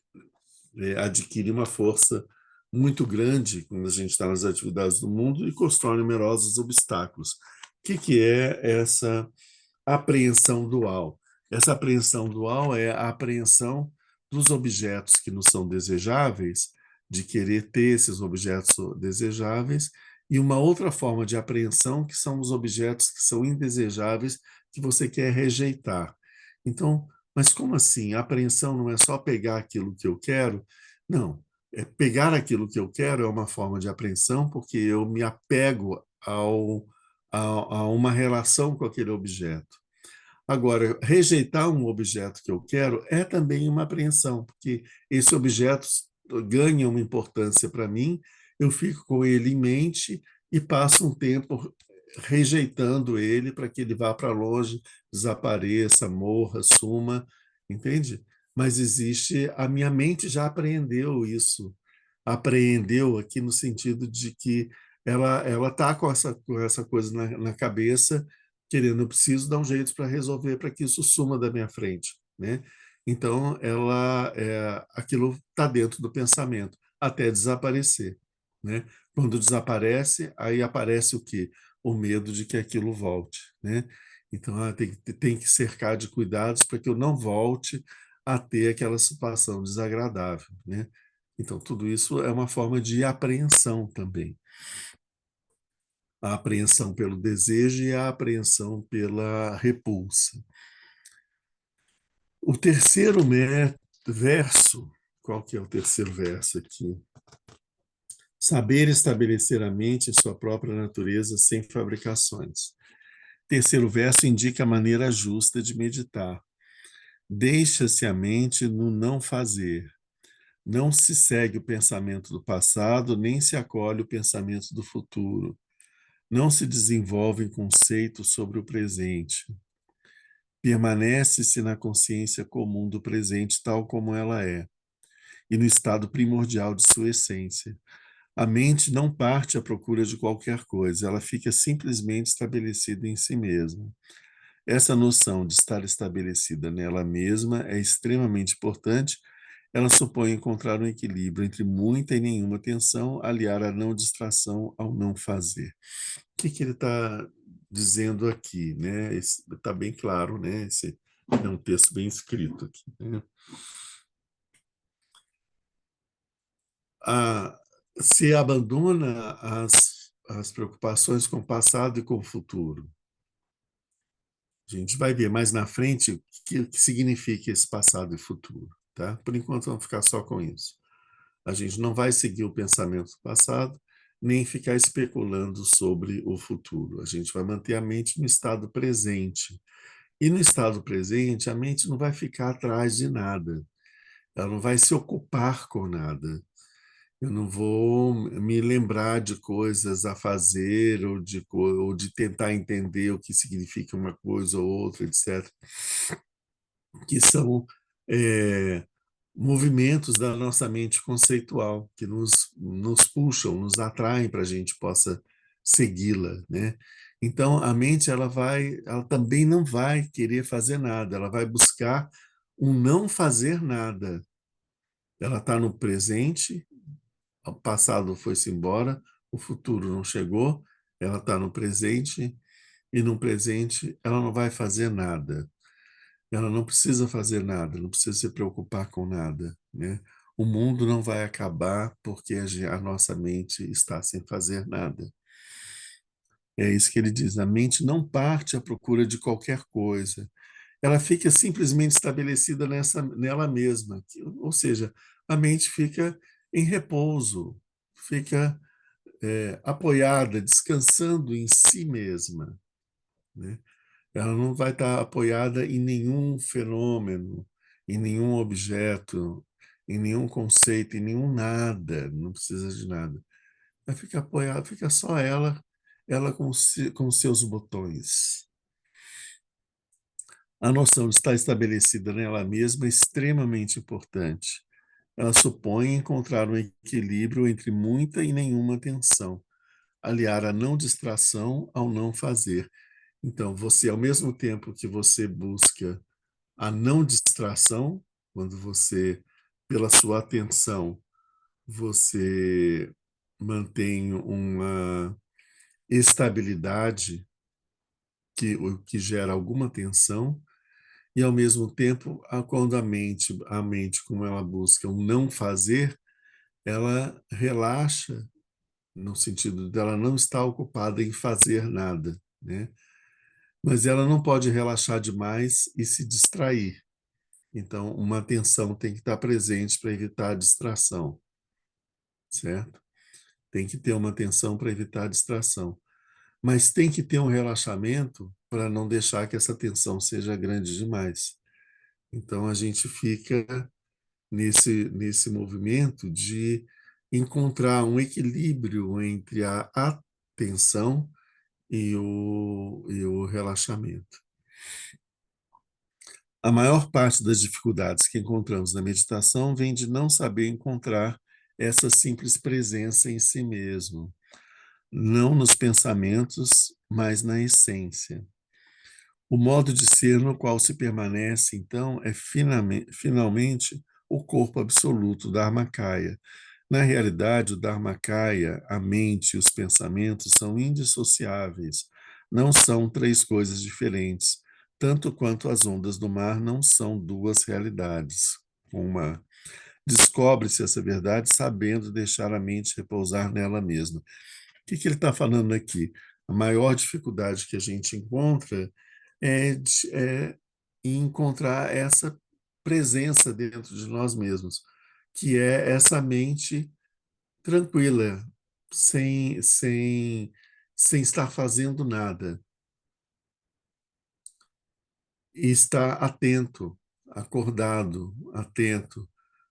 adquire uma força muito grande quando a gente está nas atividades do mundo e constrói numerosos obstáculos. O que é essa apreensão dual? Essa apreensão dual é a apreensão dos objetos que não são desejáveis, de querer ter esses objetos desejáveis, e uma outra forma de apreensão que são os objetos que são indesejáveis, que você quer rejeitar. Então, mas como assim? A apreensão não é só pegar aquilo que eu quero? Não. Pegar aquilo que eu quero é uma forma de apreensão, porque eu me apego a uma relação com aquele objeto. Agora, rejeitar um objeto que eu quero é também uma apreensão, porque esse objeto ganha uma importância para mim, eu fico com ele em mente e passo um tempo rejeitando ele para que ele vá para longe, desapareça, morra, suma, entende? Mas existe, a minha mente já apreendeu isso, apreendeu aqui no sentido de que ela está com essa coisa na cabeça, querendo, eu preciso dar um jeito para resolver, para que isso suma da minha frente, né? Então, aquilo está dentro do pensamento, até desaparecer, né? Quando desaparece, aí aparece o quê? O medo de que aquilo volte, né? Então, tem que cercar de cuidados para que eu não volte a ter aquela situação desagradável, né? Então, tudo isso é uma forma de apreensão também. A apreensão pelo desejo e a apreensão pela repulsa. O terceiro verso, qual que é o terceiro verso aqui? Saber estabelecer a mente em sua própria natureza sem fabricações. Terceiro verso indica a maneira justa de meditar. Deixa-se a mente no não fazer. Não se segue o pensamento do passado, nem se acolhe o pensamento do futuro. Não se desenvolvem conceitos sobre o presente. Permanece-se na consciência comum do presente tal como ela é, e no estado primordial de sua essência. A mente não parte à procura de qualquer coisa, ela fica simplesmente estabelecida em si mesma. Essa noção de estar estabelecida nela mesma é extremamente importante. Ela supõe encontrar um equilíbrio entre muita e nenhuma tensão, aliar a não distração ao não fazer. O que ele está dizendo aqui, né? Está bem claro, né? Esse é um texto bem escrito aqui, né? Se abandona as preocupações com o passado e com o futuro, A gente vai ver mais na frente o que significa esse passado e futuro, tá? Por enquanto, vamos ficar só com isso. A gente não vai seguir o pensamento do passado, nem ficar especulando sobre o futuro. A gente vai manter a mente no estado presente. E no estado presente, a mente não vai ficar atrás de nada. Ela não vai se ocupar com nada. Eu não vou me lembrar de coisas a fazer ou de tentar entender o que significa uma coisa ou outra, etc. Que são é, movimentos da nossa mente conceitual que nos puxam, nos atraem para a gente possa segui-la, né? Então a mente ela também não vai querer fazer nada, ela vai buscar um não fazer nada. Ela está no presente, o passado foi-se embora, o futuro não chegou, ela está no presente e no presente ela não vai fazer nada. Ela não precisa fazer nada, não precisa se preocupar com nada, né? O mundo não vai acabar porque a nossa mente está sem fazer nada. É isso que ele diz. A mente não parte à procura de qualquer coisa. Ela fica simplesmente estabelecida nela mesma. Ou seja, a mente fica em repouso, fica apoiada, descansando em si mesma, né? Ela não vai estar apoiada em nenhum fenômeno, em nenhum objeto, em nenhum conceito, em nenhum nada, não precisa de nada. Vai ficar apoiada, fica só ela com seus botões. A noção de estar estabelecida nela mesma é extremamente importante. Ela supõe encontrar um equilíbrio entre muita e nenhuma atenção, aliar a não distração ao não fazer. Então, você, ao mesmo tempo que você busca a não distração, quando você, pela sua atenção, você mantém uma estabilidade o que gera alguma tensão, e ao mesmo tempo, quando a mente, como ela busca o não fazer, ela relaxa no sentido dela não estar ocupada em fazer nada, né? Mas ela não pode relaxar demais e se distrair. Então, uma atenção tem que estar presente para evitar a distração, certo? Tem que ter uma atenção para evitar a distração. Mas tem que ter um relaxamento para não deixar que essa tensão seja grande demais. Então, a gente fica nesse movimento de encontrar um equilíbrio entre a atenção e o relaxamento. A maior parte das dificuldades que encontramos na meditação vem de não saber encontrar essa simples presença em si mesmo, não nos pensamentos, mas na essência. O modo de ser no qual se permanece, então, é finalmente o corpo absoluto, Dharmakaya. Na realidade, o Dharmakaya, a mente e os pensamentos são indissociáveis, não são três coisas diferentes, tanto quanto as ondas do mar não são duas realidades. Descobre-se essa verdade sabendo deixar a mente repousar nela mesma. O que ele está falando aqui? A maior dificuldade que a gente encontra é encontrar essa presença dentro de nós mesmos, que é essa mente tranquila, sem estar fazendo nada, e estar atento, acordado, atento,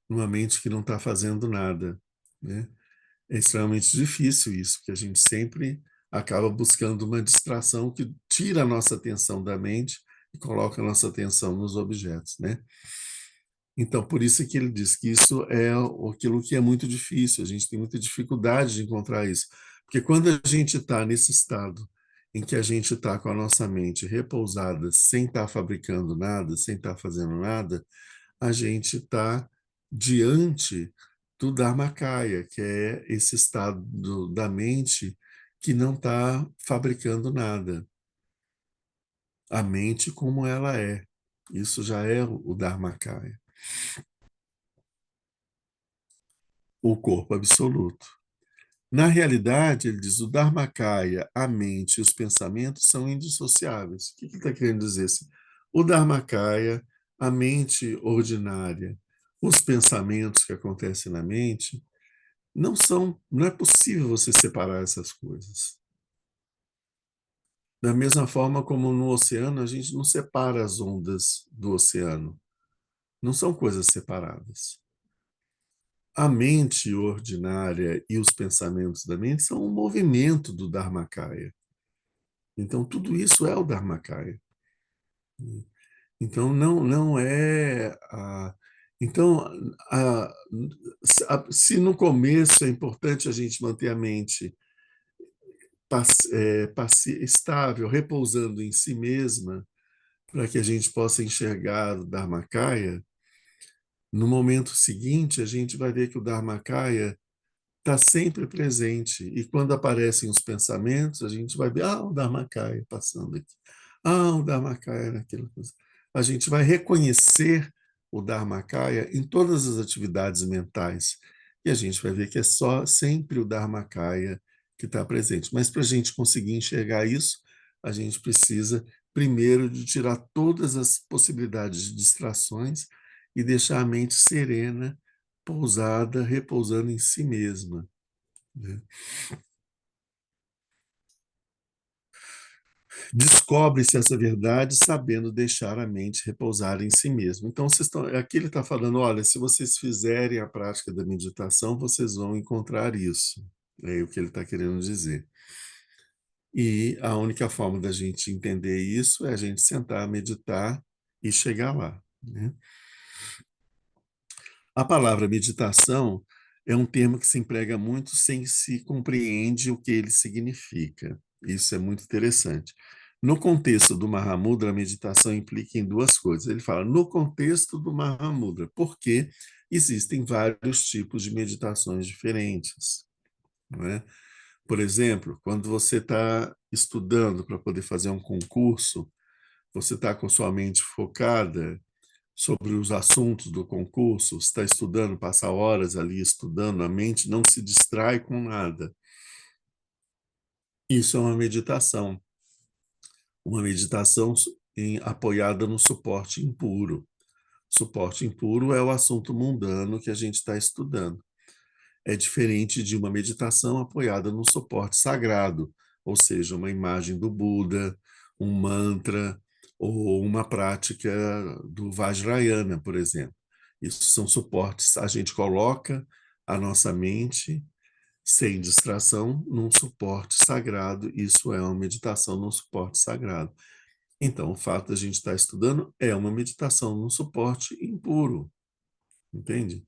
numa mente que não está fazendo nada, né? É extremamente difícil isso, porque a gente sempre acaba buscando uma distração que tira a nossa atenção da mente e coloca a nossa atenção nos objetos, né? Então, por isso que ele diz que isso é aquilo que é muito difícil, a gente tem muita dificuldade de encontrar isso. Porque quando a gente está nesse estado em que a gente está com a nossa mente repousada, sem estar fabricando nada, sem estar fazendo nada, a gente está diante do Dharmakaya, que é esse estado da mente que não está fabricando nada. A mente como ela é. Isso já é o Dharmakaya. O corpo absoluto. Na realidade, ele diz, o Dharmakaya, a mente e os pensamentos são indissociáveis. O que ele está querendo dizer? Assim? O Dharmakaya, a mente ordinária, os pensamentos que acontecem na mente, não é possível você separar essas coisas. Da mesma forma como no oceano, a gente não separa as ondas do oceano. Não são coisas separadas. A mente ordinária e os pensamentos da mente são um movimento do Dharmakaya. Então, tudo isso é o Dharmakaya. Então, não é. Então, a, se no começo é importante a gente manter a mente estável, repousando em si mesma, para que a gente possa enxergar o Dharmakaya, no momento seguinte a gente vai ver que o Dharmakaya está sempre presente. E quando aparecem os pensamentos, a gente vai ver, o Dharmakaya passando aqui. O Dharmakaya naquela coisa. A gente vai reconhecer o Dharmakaya em todas as atividades mentais. E a gente vai ver que é só sempre o Dharmakaya que está presente. Mas para a gente conseguir enxergar isso, a gente precisa, primeiro, de tirar todas as possibilidades de distrações e deixar a mente serena, pousada, repousando em si mesma. Né? Descobre-se essa verdade sabendo deixar a mente repousar em si mesmo. Então, aqui ele está falando, olha, se vocês fizerem a prática da meditação, vocês vão encontrar isso. É o que ele está querendo dizer. E a única forma da gente entender isso é a gente sentar, meditar e chegar lá. Né? A palavra meditação é um termo que se emprega muito sem se compreende o que ele significa. Isso é muito interessante. No contexto do Mahamudra, a meditação implica em duas coisas. Ele fala no contexto do Mahamudra, porque existem vários tipos de meditações diferentes. Não é? Por exemplo, quando você está estudando para poder fazer um concurso, você está com sua mente focada sobre os assuntos do concurso, está estudando, passa horas ali estudando, a mente não se distrai com nada. Isso é uma meditação apoiada no suporte impuro. Suporte impuro é o assunto mundano que a gente está estudando. É diferente de uma meditação apoiada no suporte sagrado, ou seja, uma imagem do Buda, um mantra ou uma prática do Vajrayana, por exemplo. Isso são suportes. A gente coloca a nossa mente sem distração num suporte sagrado. Isso é uma meditação num suporte sagrado. Então, o fato de a gente estar estudando é uma meditação num suporte impuro. Entende?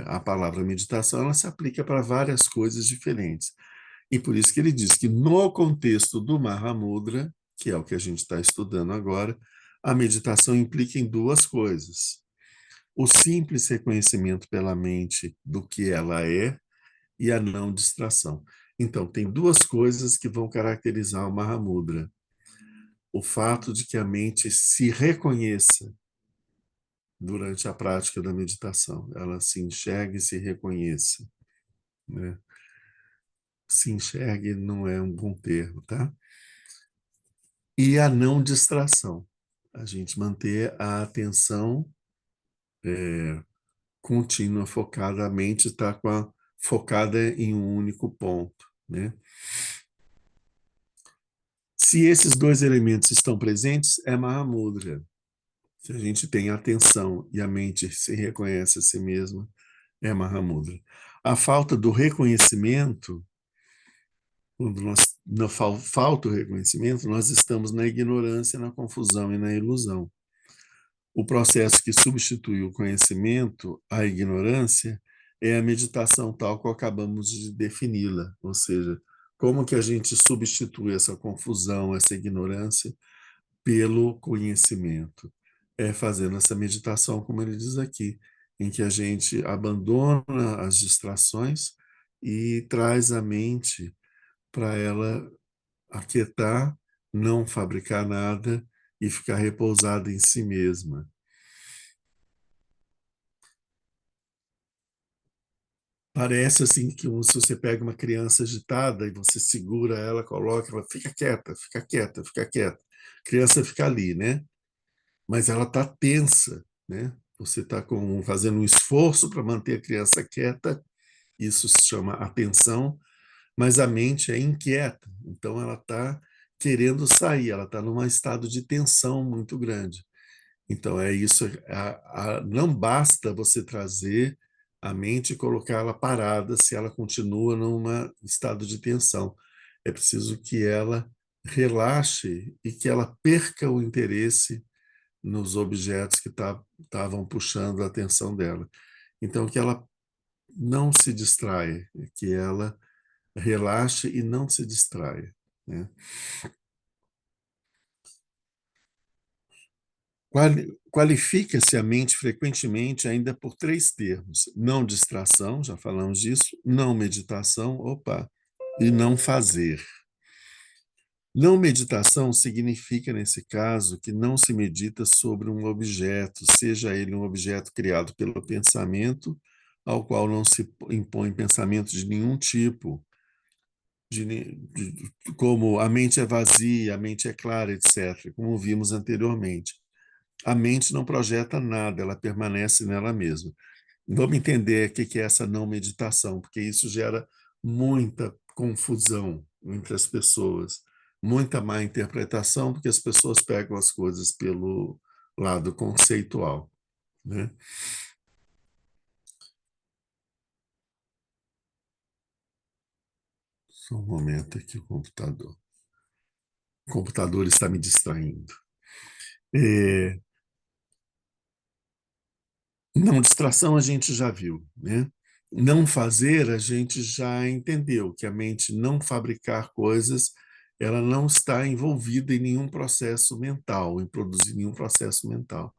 A palavra meditação ela se aplica para várias coisas diferentes. E por isso que ele diz que no contexto do Mahamudra, que é o que a gente está estudando agora, a meditação implica em duas coisas. O simples reconhecimento pela mente do que ela é e a não distração. Então, tem duas coisas que vão caracterizar o Mahamudra. O fato de que a mente se reconheça durante a prática da meditação. Ela se enxergue e se reconheça. Né? Se enxergue não é um bom termo, tá? E a não distração. A gente manter a atenção contínua, focada, a mente está focada em um único ponto. Né? Se esses dois elementos estão presentes, é Mahamudra. Se a gente tem a atenção e a mente se reconhece a si mesma, é Mahamudra. A falta do reconhecimento, quando falta o reconhecimento, nós estamos na ignorância, na confusão e na ilusão. O processo que substitui o conhecimento, a ignorância, é a meditação tal qual acabamos de defini-la, ou seja, como que a gente substitui essa confusão, essa ignorância pelo conhecimento. É fazendo essa meditação, como ele diz aqui, em que a gente abandona as distrações e traz a mente para ela aquietar, não fabricar nada e ficar repousada em si mesma. Parece assim que se você pega uma criança agitada e você segura ela, coloca, ela fica quieta, fica quieta, fica quieta. A criança fica ali, né? Mas ela está tensa, né? Você está fazendo um esforço para manter a criança quieta, isso se chama atenção, mas a mente é inquieta, então ela está querendo sair, ela está num estado de tensão muito grande. Então é isso, não basta você trazer a mente e colocar ela parada se ela continua num estado de tensão. É preciso que ela relaxe e que ela perca o interesse nos objetos que estavam puxando a atenção dela. Então, que ela não se distraia, que ela relaxe e não se distraia, né? Qualifica-se a mente frequentemente ainda por três termos: não distração, já falamos disso, não meditação, opa, e não fazer. Não meditação significa, nesse caso, que não se medita sobre um objeto, seja ele um objeto criado pelo pensamento, ao qual não se impõe pensamento de nenhum tipo, como a mente é vazia, a mente é clara, etc., como vimos anteriormente. A mente não projeta nada, ela permanece nela mesma. Vamos entender o que é essa não meditação, porque isso gera muita confusão entre as pessoas, muita má interpretação, porque as pessoas pegam as coisas pelo lado conceitual, né? Só um momento aqui, o computador. O computador está me distraindo. É, não distração a gente já viu, né? Não fazer a gente já entendeu que a mente não fabricar coisas, ela não está envolvida em nenhum processo mental, em produzir nenhum processo mental.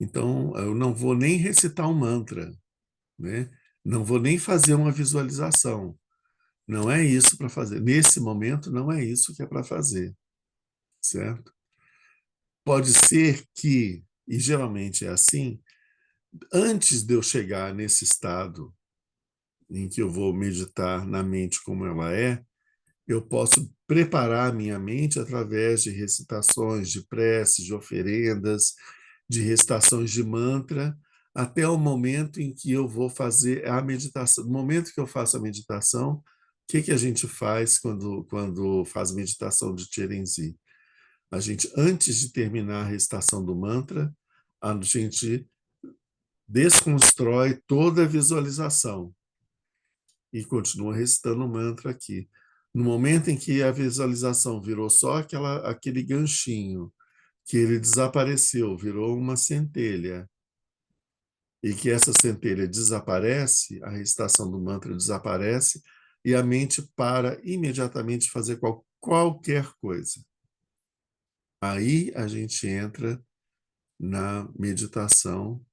Então, eu não vou nem recitar um mantra, né? Não vou nem fazer uma visualização. Não é isso para fazer. Nesse momento, não é isso que é para fazer, certo? Pode ser que, e geralmente é assim, antes de eu chegar nesse estado em que eu vou meditar na mente como ela é, eu posso preparar a minha mente através de recitações, de preces, de oferendas, de recitações de mantra, até o momento em que eu vou fazer a meditação. No momento que eu faço a meditação, o que a gente faz quando faz meditação de Cherenzi? A gente, antes de terminar a recitação do mantra, a gente desconstrói toda a visualização e continua recitando o mantra aqui. No momento em que a visualização virou só aquele ganchinho, que ele desapareceu, virou uma centelha, e que essa centelha desaparece, a recitação do mantra desaparece, e a mente para imediatamente de fazer qualquer coisa. Aí a gente entra na meditação,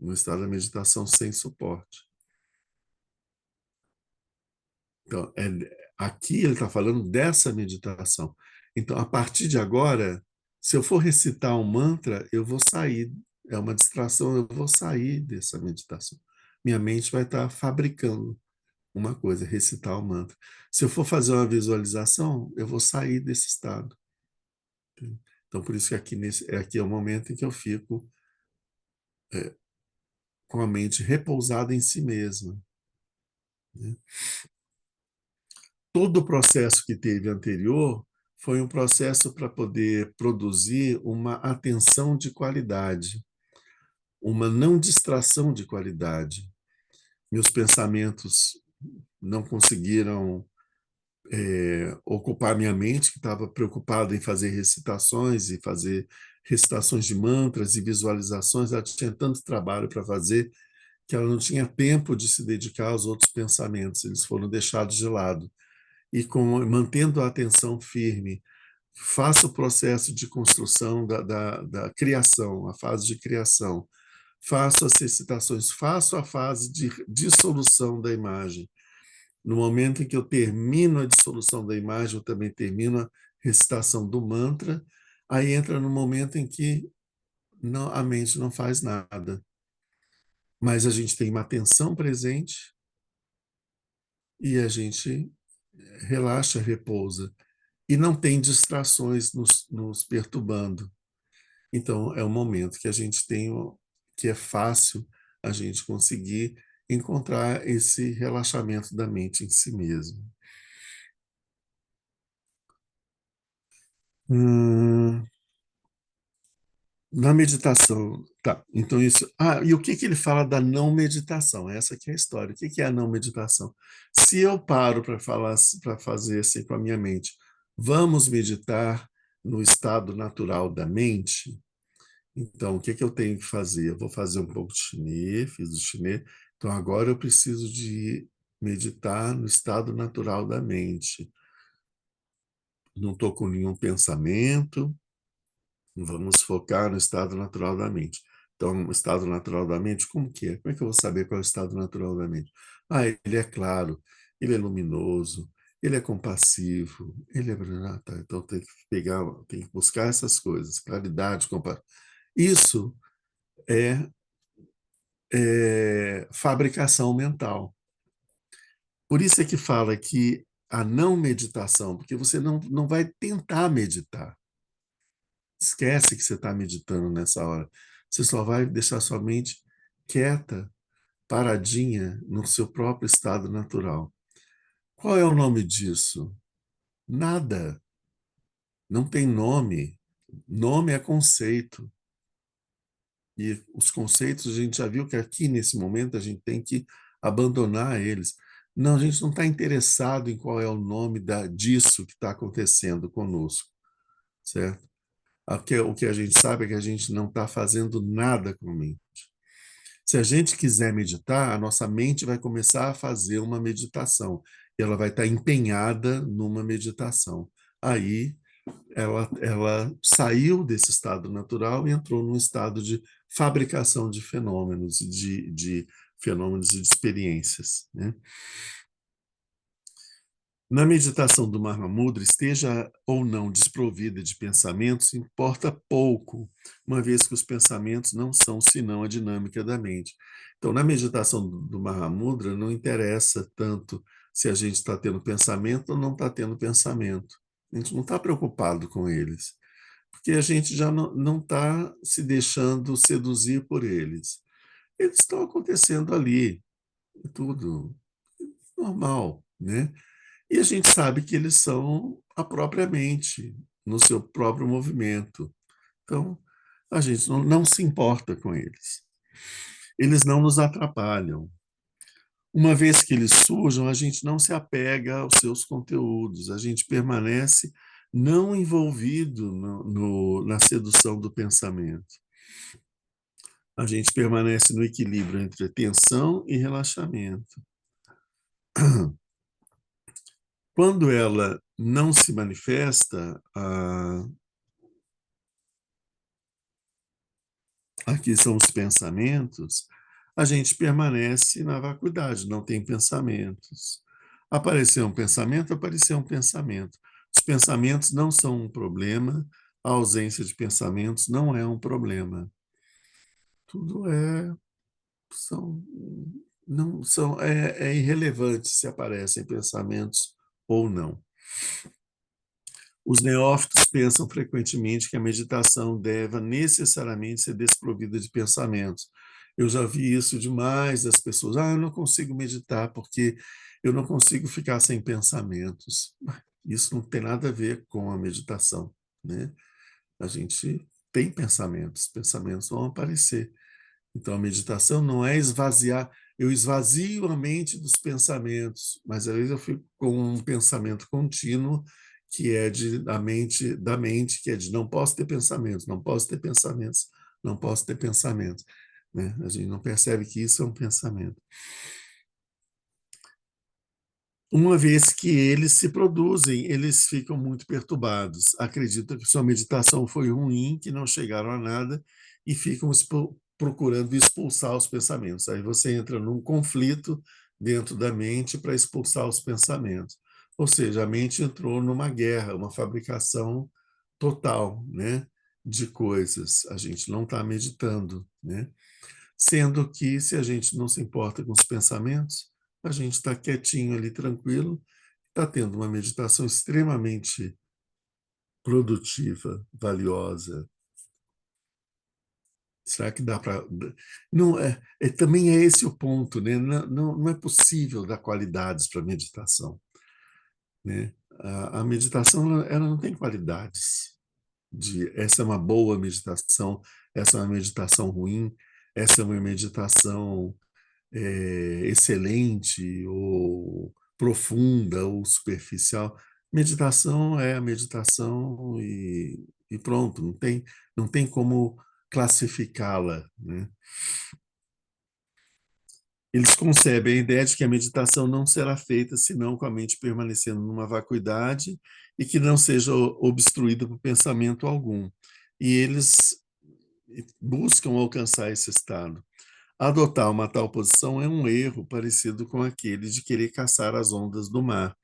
no estado da meditação sem suporte. Então, aqui ele está falando dessa meditação. Então, a partir de agora, se eu for recitar um mantra, eu vou sair. É uma distração, eu vou sair dessa meditação. Minha mente vai estar fabricando uma coisa, recitar o mantra. Se eu for fazer uma visualização, eu vou sair desse estado. Então, por isso que aqui é o momento em que eu fico com a mente repousada em si mesma, né? Todo o processo que teve anterior foi um processo para poder produzir uma atenção de qualidade, uma não distração de qualidade. Meus pensamentos não conseguiram ocupar minha mente, que estava preocupada em fazer recitações e fazer recitações de mantras e visualizações. Ela tinha tanto trabalho para fazer que ela não tinha tempo de se dedicar aos outros pensamentos. Eles foram deixados de lado. E mantendo a atenção firme, faça o processo de construção da criação, a fase de criação, faço as recitações, faço a fase de dissolução da imagem. No momento em que eu termino a dissolução da imagem, eu também termino a recitação do mantra, aí entra no momento em que a mente não faz nada. mas a gente tem uma atenção presente e a gente relaxa, repousa. E não tem distrações nos perturbando. Então, é um momento que a gente tem, que é fácil a gente conseguir encontrar esse relaxamento da mente em si mesmo. Na meditação, tá, então isso... e o que ele fala da não meditação? Essa que é a história. O que é a não meditação? Se eu paro para falar, para fazer assim com a minha mente, vamos meditar no estado natural da mente, então o que eu tenho que fazer? Eu vou fazer um pouco de chinê, fiz o chinê, então agora eu preciso de meditar no estado natural da mente. Não estou com nenhum pensamento, vamos focar no estado natural da mente. Então, o estado natural da mente, como que é? Como é que eu vou saber qual é o estado natural da mente? Ele é claro, ele é luminoso, ele é compassivo, ele é... tá, então tem que pegar, tem que buscar essas coisas, claridade, compaixão. Isso é fabricação mental. Por isso é que fala que a não meditação, porque você não vai tentar meditar. Esquece que você está meditando nessa hora. Você só vai deixar sua mente quieta, paradinha, no seu próprio estado natural. Qual é o nome disso? Nada. Não tem nome. Nome é conceito. E os conceitos, a gente já viu que aqui, nesse momento, a gente tem que abandonar eles. Não, a gente não está interessado em qual é o nome disso que está acontecendo conosco, certo? O que a gente sabe é que a gente não está fazendo nada com a mente. Se a gente quiser meditar, a nossa mente vai começar a fazer uma meditação. E ela vai estar empenhada numa meditação. Aí ela saiu desse estado natural e entrou num estado de fabricação de fenômenos, de fenômenos e de experiências, né? Na meditação do Mahamudra, esteja ou não desprovida de pensamentos, importa pouco, uma vez que os pensamentos não são senão a dinâmica da mente. Então, na meditação do Mahamudra, não interessa tanto se a gente está tendo pensamento ou não está tendo pensamento. A gente não está preocupado com eles, porque a gente já não está se deixando seduzir por eles. Eles estão acontecendo ali, tudo normal, né? E a gente sabe que eles são a própria mente, no seu próprio movimento. Então, a gente não se importa com eles. Eles não nos atrapalham. Uma vez que eles surjam, a gente não se apega aos seus conteúdos, a gente permanece não envolvido na sedução do pensamento. A gente permanece no equilíbrio entre tensão e relaxamento. Quando ela não se manifesta, aqui são os pensamentos, a gente permanece na vacuidade, não tem pensamentos. Apareceu um pensamento, apareceu um pensamento. Os pensamentos não são um problema, a ausência de pensamentos não é um problema. Tudo são, não são, é irrelevante se aparecem pensamentos ou não. Os neófitos pensam frequentemente que a meditação deva necessariamente ser desprovida de pensamentos. Eu já vi isso demais das pessoas. Eu não consigo meditar porque eu não consigo ficar sem pensamentos. Isso não tem nada a ver com a meditação, né? A gente tem pensamentos, pensamentos vão aparecer. Então, a meditação não é esvaziar. Eu esvazio a mente dos pensamentos, mas às vezes eu fico com um pensamento contínuo que é da mente, que é de não posso ter pensamentos, não posso ter pensamentos, não posso ter pensamentos, né? A gente não percebe que isso é um pensamento. Uma vez que eles se produzem, eles ficam muito perturbados. Acreditam que sua meditação foi ruim, que não chegaram a nada e ficam procurando expulsar os pensamentos. Aí você entra num conflito dentro da mente para expulsar os pensamentos. Ou seja, a mente entrou numa guerra, uma fabricação total, né, de coisas. A gente não está meditando, né? sendo que, se a gente não se importa com os pensamentos, a gente está quietinho ali, tranquilo, está tendo uma meditação extremamente produtiva, valiosa. Será que dá para... Não também é esse o ponto, né? Não é possível dar qualidades para a meditação, né? A meditação ela não tem qualidades de essa é uma boa meditação, essa é uma meditação ruim, essa é uma meditação excelente ou profunda ou superficial. Meditação é a meditação e pronto, não tem como classificá-la, né? Eles concebem a ideia de que a meditação não será feita senão com a mente permanecendo numa vacuidade e que não seja obstruída por pensamento algum. E eles buscam alcançar esse estado. Adotar uma tal posição é um erro parecido com aquele de querer caçar as ondas do mar.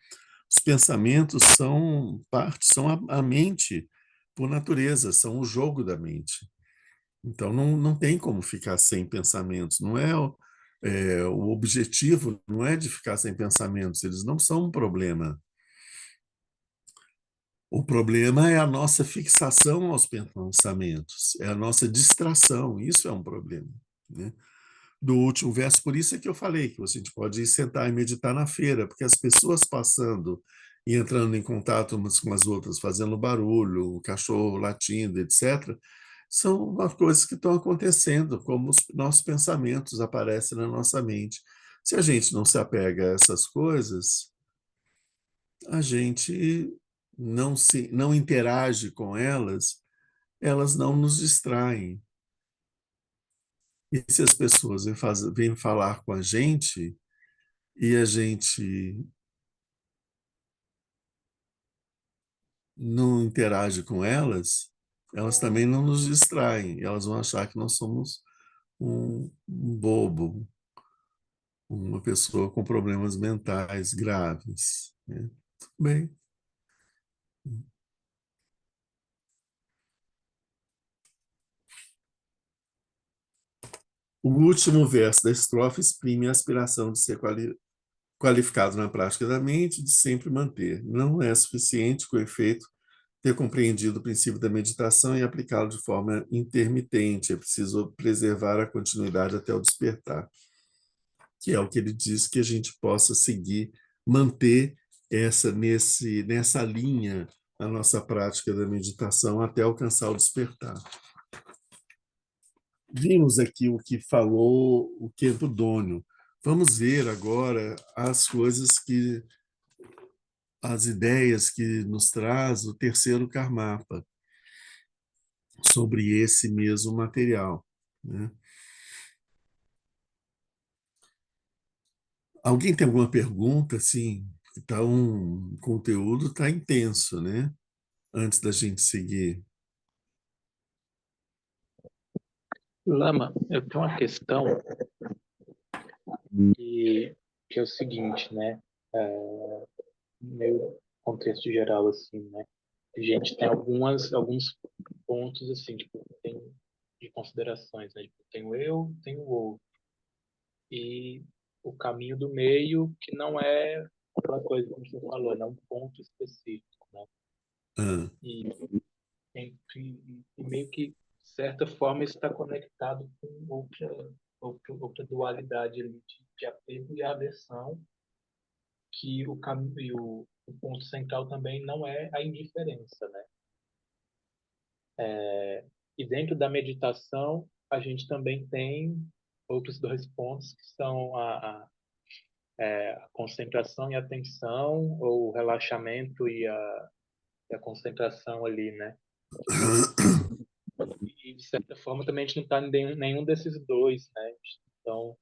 Os pensamentos são parte, são a mente, por natureza, são o jogo da mente. Então, não tem como ficar sem pensamentos. Não é, o objetivo não é de ficar sem pensamentos, eles não são um problema. O problema é a nossa fixação aos pensamentos, é a nossa distração, isso é um problema, né? Do último verso, por isso é que eu falei que você pode ir sentar e meditar na feira, porque as pessoas passando e entrando em contato umas com as outras, fazendo barulho, o cachorro latindo, etc., são as coisas que estão acontecendo, como os nossos pensamentos aparecem na nossa mente. Se a gente não se apega a essas coisas, a gente não interage com elas, elas não nos distraem. E se as pessoas vêm falar com a gente e a gente não interage com elas, elas também não nos distraem. Elas vão achar que nós somos um bobo, uma pessoa com problemas mentais graves, né? Tudo bem. O último verso da estrofe exprime a aspiração de ser qualificado na prática da mente, de sempre manter. Não é suficiente, com efeito, ter compreendido o princípio da meditação e aplicá-lo de forma intermitente. É preciso preservar a continuidade até o despertar, que é o que ele diz que a gente possa seguir, manter nessa linha a nossa prática da meditação até alcançar o despertar. Vimos aqui o que falou o Kento Dônio. Vamos ver agora as ideias que nos traz o terceiro Karmapa sobre esse mesmo material, né? Alguém tem alguma pergunta? Assim, tá um conteúdo tá intenso, né? Antes da gente seguir. Lama, eu tenho uma questão que é o seguinte, né? Meio contexto geral, assim, né? A gente tem alguns pontos, assim, tipo, tem de considerações, né? Tipo, tem o eu, tem o outro. E o caminho do meio, que não é aquela coisa como você falou, não é um ponto específico, né? Ah, E, e meio que, de certa forma, isso está conectado com outra dualidade ali de apego e aversão, que o caminho, o ponto central também não é a indiferença, né? E dentro da meditação, a gente também tem outros dois pontos que são a concentração e a atenção, ou o relaxamento e a concentração ali, né? E, de certa forma, também a gente não está em nenhum desses dois, né? Então,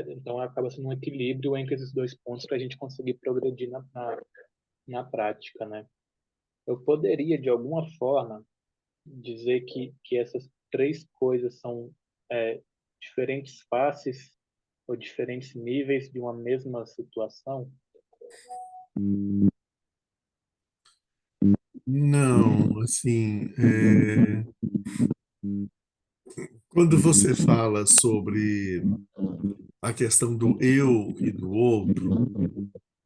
então acaba sendo um equilíbrio entre esses dois pontos para a gente conseguir progredir na prática, né? Eu poderia, de alguma forma, dizer que essas três coisas são diferentes faces ou diferentes níveis de uma mesma situação? não, assim, Quando você fala sobre a questão do eu e do outro,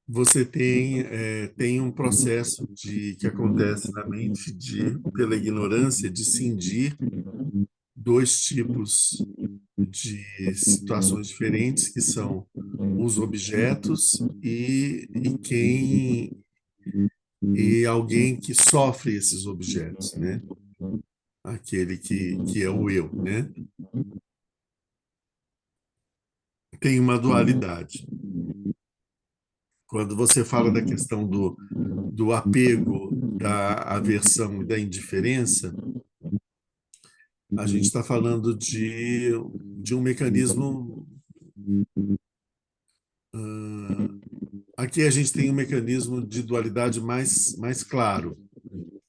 você tem um processo que acontece na mente pela ignorância, de cindir dois tipos de situações diferentes, que são os objetos e alguém que sofre esses objetos, né? Aquele que é o eu, né? Tem uma dualidade. Quando você fala da questão do apego, da aversão e da indiferença, a gente está falando de um mecanismo. Aqui a gente tem um mecanismo de dualidade mais claro,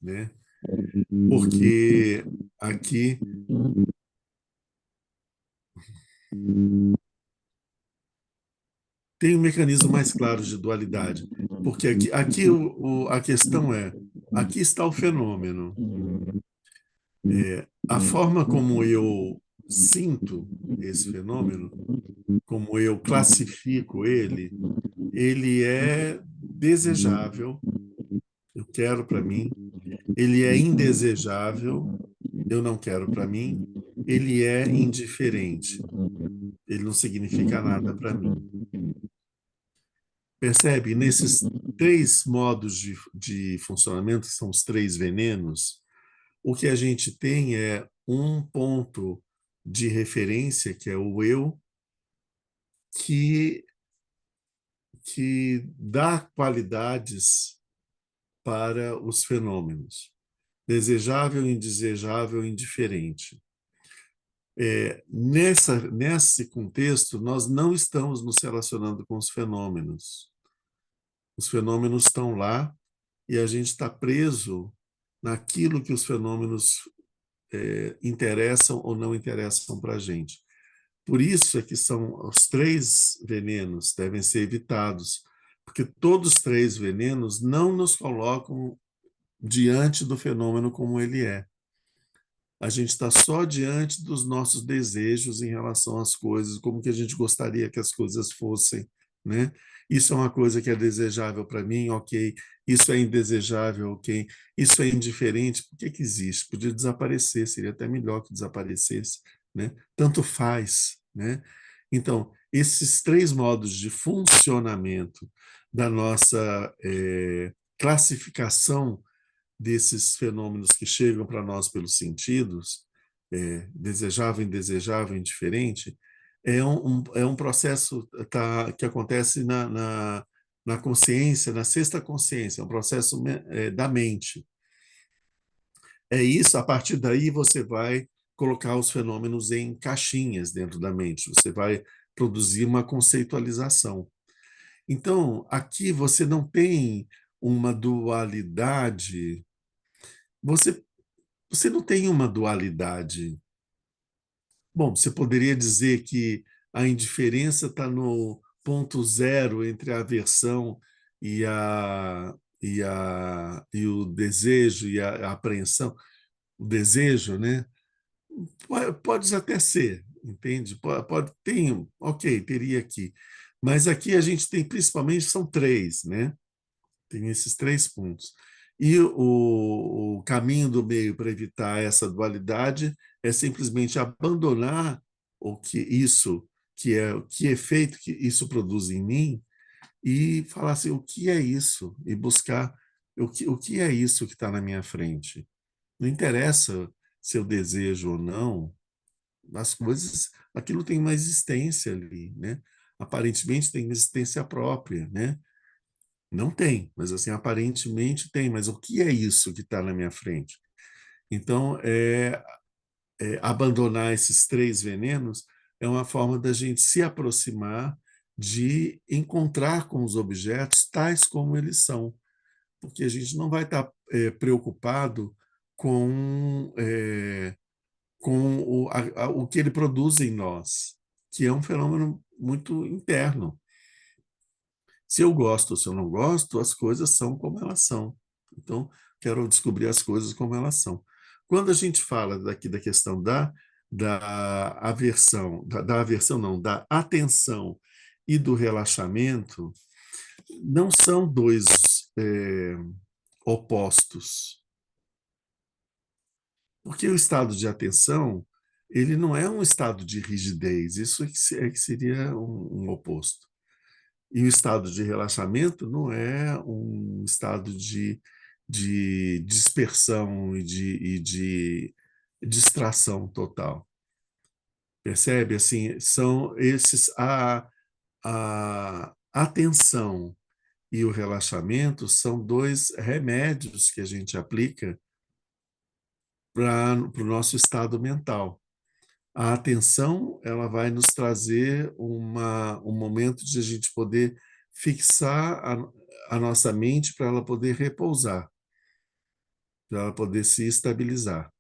né? Porque aqui tem um mecanismo mais claro de dualidade. Porque aqui a questão é: aqui está o fenômeno. A forma como eu sinto esse fenômeno, como eu classifico ele é desejável, eu quero para mim, ele é indesejável, eu não quero para mim, ele é indiferente, ele não significa nada para mim. Percebe? Nesses três modos de funcionamento, que são os três venenos, o que a gente tem é um ponto de referência, que é o eu, que, que dá qualidades para os fenômenos. Desejável, indesejável, indiferente. Nesse contexto, nós não estamos nos relacionando com os fenômenos. Os fenômenos estão lá e a gente está preso naquilo que os fenômenos interessam ou não interessam para a gente. Por isso é que são os três venenos devem ser evitados, porque todos os três venenos não nos colocam diante do fenômeno como ele é. A gente está só diante dos nossos desejos em relação às coisas, como que a gente gostaria que as coisas fossem, né? Isso é uma coisa que é desejável para mim, ok. Isso é indesejável, ok. Isso é indiferente, por que que existe? Podia desaparecer, seria até melhor que desaparecesse, né? Tanto faz, né? Então, esses três modos de funcionamento da nossa classificação desses fenômenos que chegam para nós pelos sentidos, desejável, indesejável, indiferente, é um processo que acontece na consciência, na sexta consciência, é um processo da mente. É isso, a partir daí você vai colocar os fenômenos em caixinhas dentro da mente, você vai produzir uma conceitualização. Então, aqui você não tem uma dualidade, você você não tem uma dualidade. Bom, você poderia dizer que a indiferença está no ponto zero entre a aversão e, e o desejo e a apreensão. O desejo, né? Pode até ser, entende? Tem, ok, teria aqui. Mas aqui a gente tem principalmente, são três, né? Tem esses três pontos. E o caminho do meio para evitar essa dualidade é simplesmente abandonar o que isso, que efeito que isso produz em mim, e falar assim, o que é isso? E buscar o que é isso que está na minha frente. Não interessa se eu desejo ou não, as coisas, aquilo tem uma existência ali, né? Aparentemente tem uma existência própria, né? Não tem, mas assim, aparentemente tem, mas o que é isso que está na minha frente? Então, abandonar esses três venenos é uma forma da gente se aproximar de encontrar com os objetos tais como eles são, porque a gente não vai estar preocupado com o que ele produz em nós, que é um fenômeno muito interno. Se eu gosto ou se eu não gosto, as coisas são como elas são. Então, quero descobrir as coisas como elas são. Quando a gente fala daqui da questão da aversão não, da atenção e do relaxamento não são dois opostos. Porque o estado de atenção, ele não é um estado de rigidez, isso é que seria um oposto. E o estado de relaxamento não é um estado de dispersão e de distração total. Percebe? Assim, são esses a atenção e o relaxamento são dois remédios que a gente aplica para o nosso estado mental. A atenção, ela vai nos trazer um momento de a gente poder fixar a nossa mente para ela poder repousar, para ela poder se estabilizar.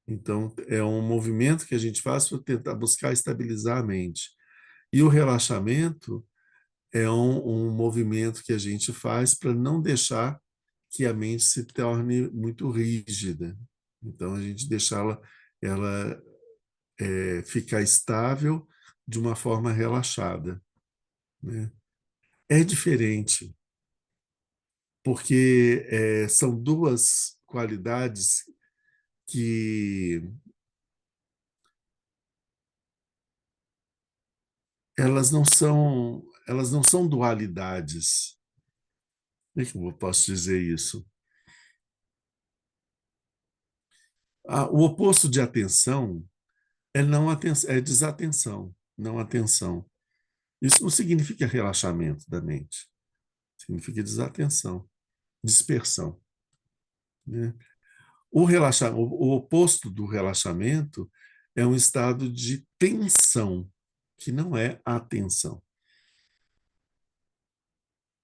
Então, é um movimento que a gente faz para tentar buscar estabilizar a mente. E o relaxamento é um movimento que a gente faz para não deixar que a mente se torne muito rígida. Então, a gente deixa ela ficar estável de uma forma relaxada, né? É diferente, porque são duas qualidades que elas não são dualidades. Como é que eu posso dizer isso? O oposto de atenção é não atenção, é desatenção, não atenção. Isso não significa relaxamento da mente, significa desatenção, dispersão, né? O oposto do relaxamento é um estado de tensão, que não é atenção,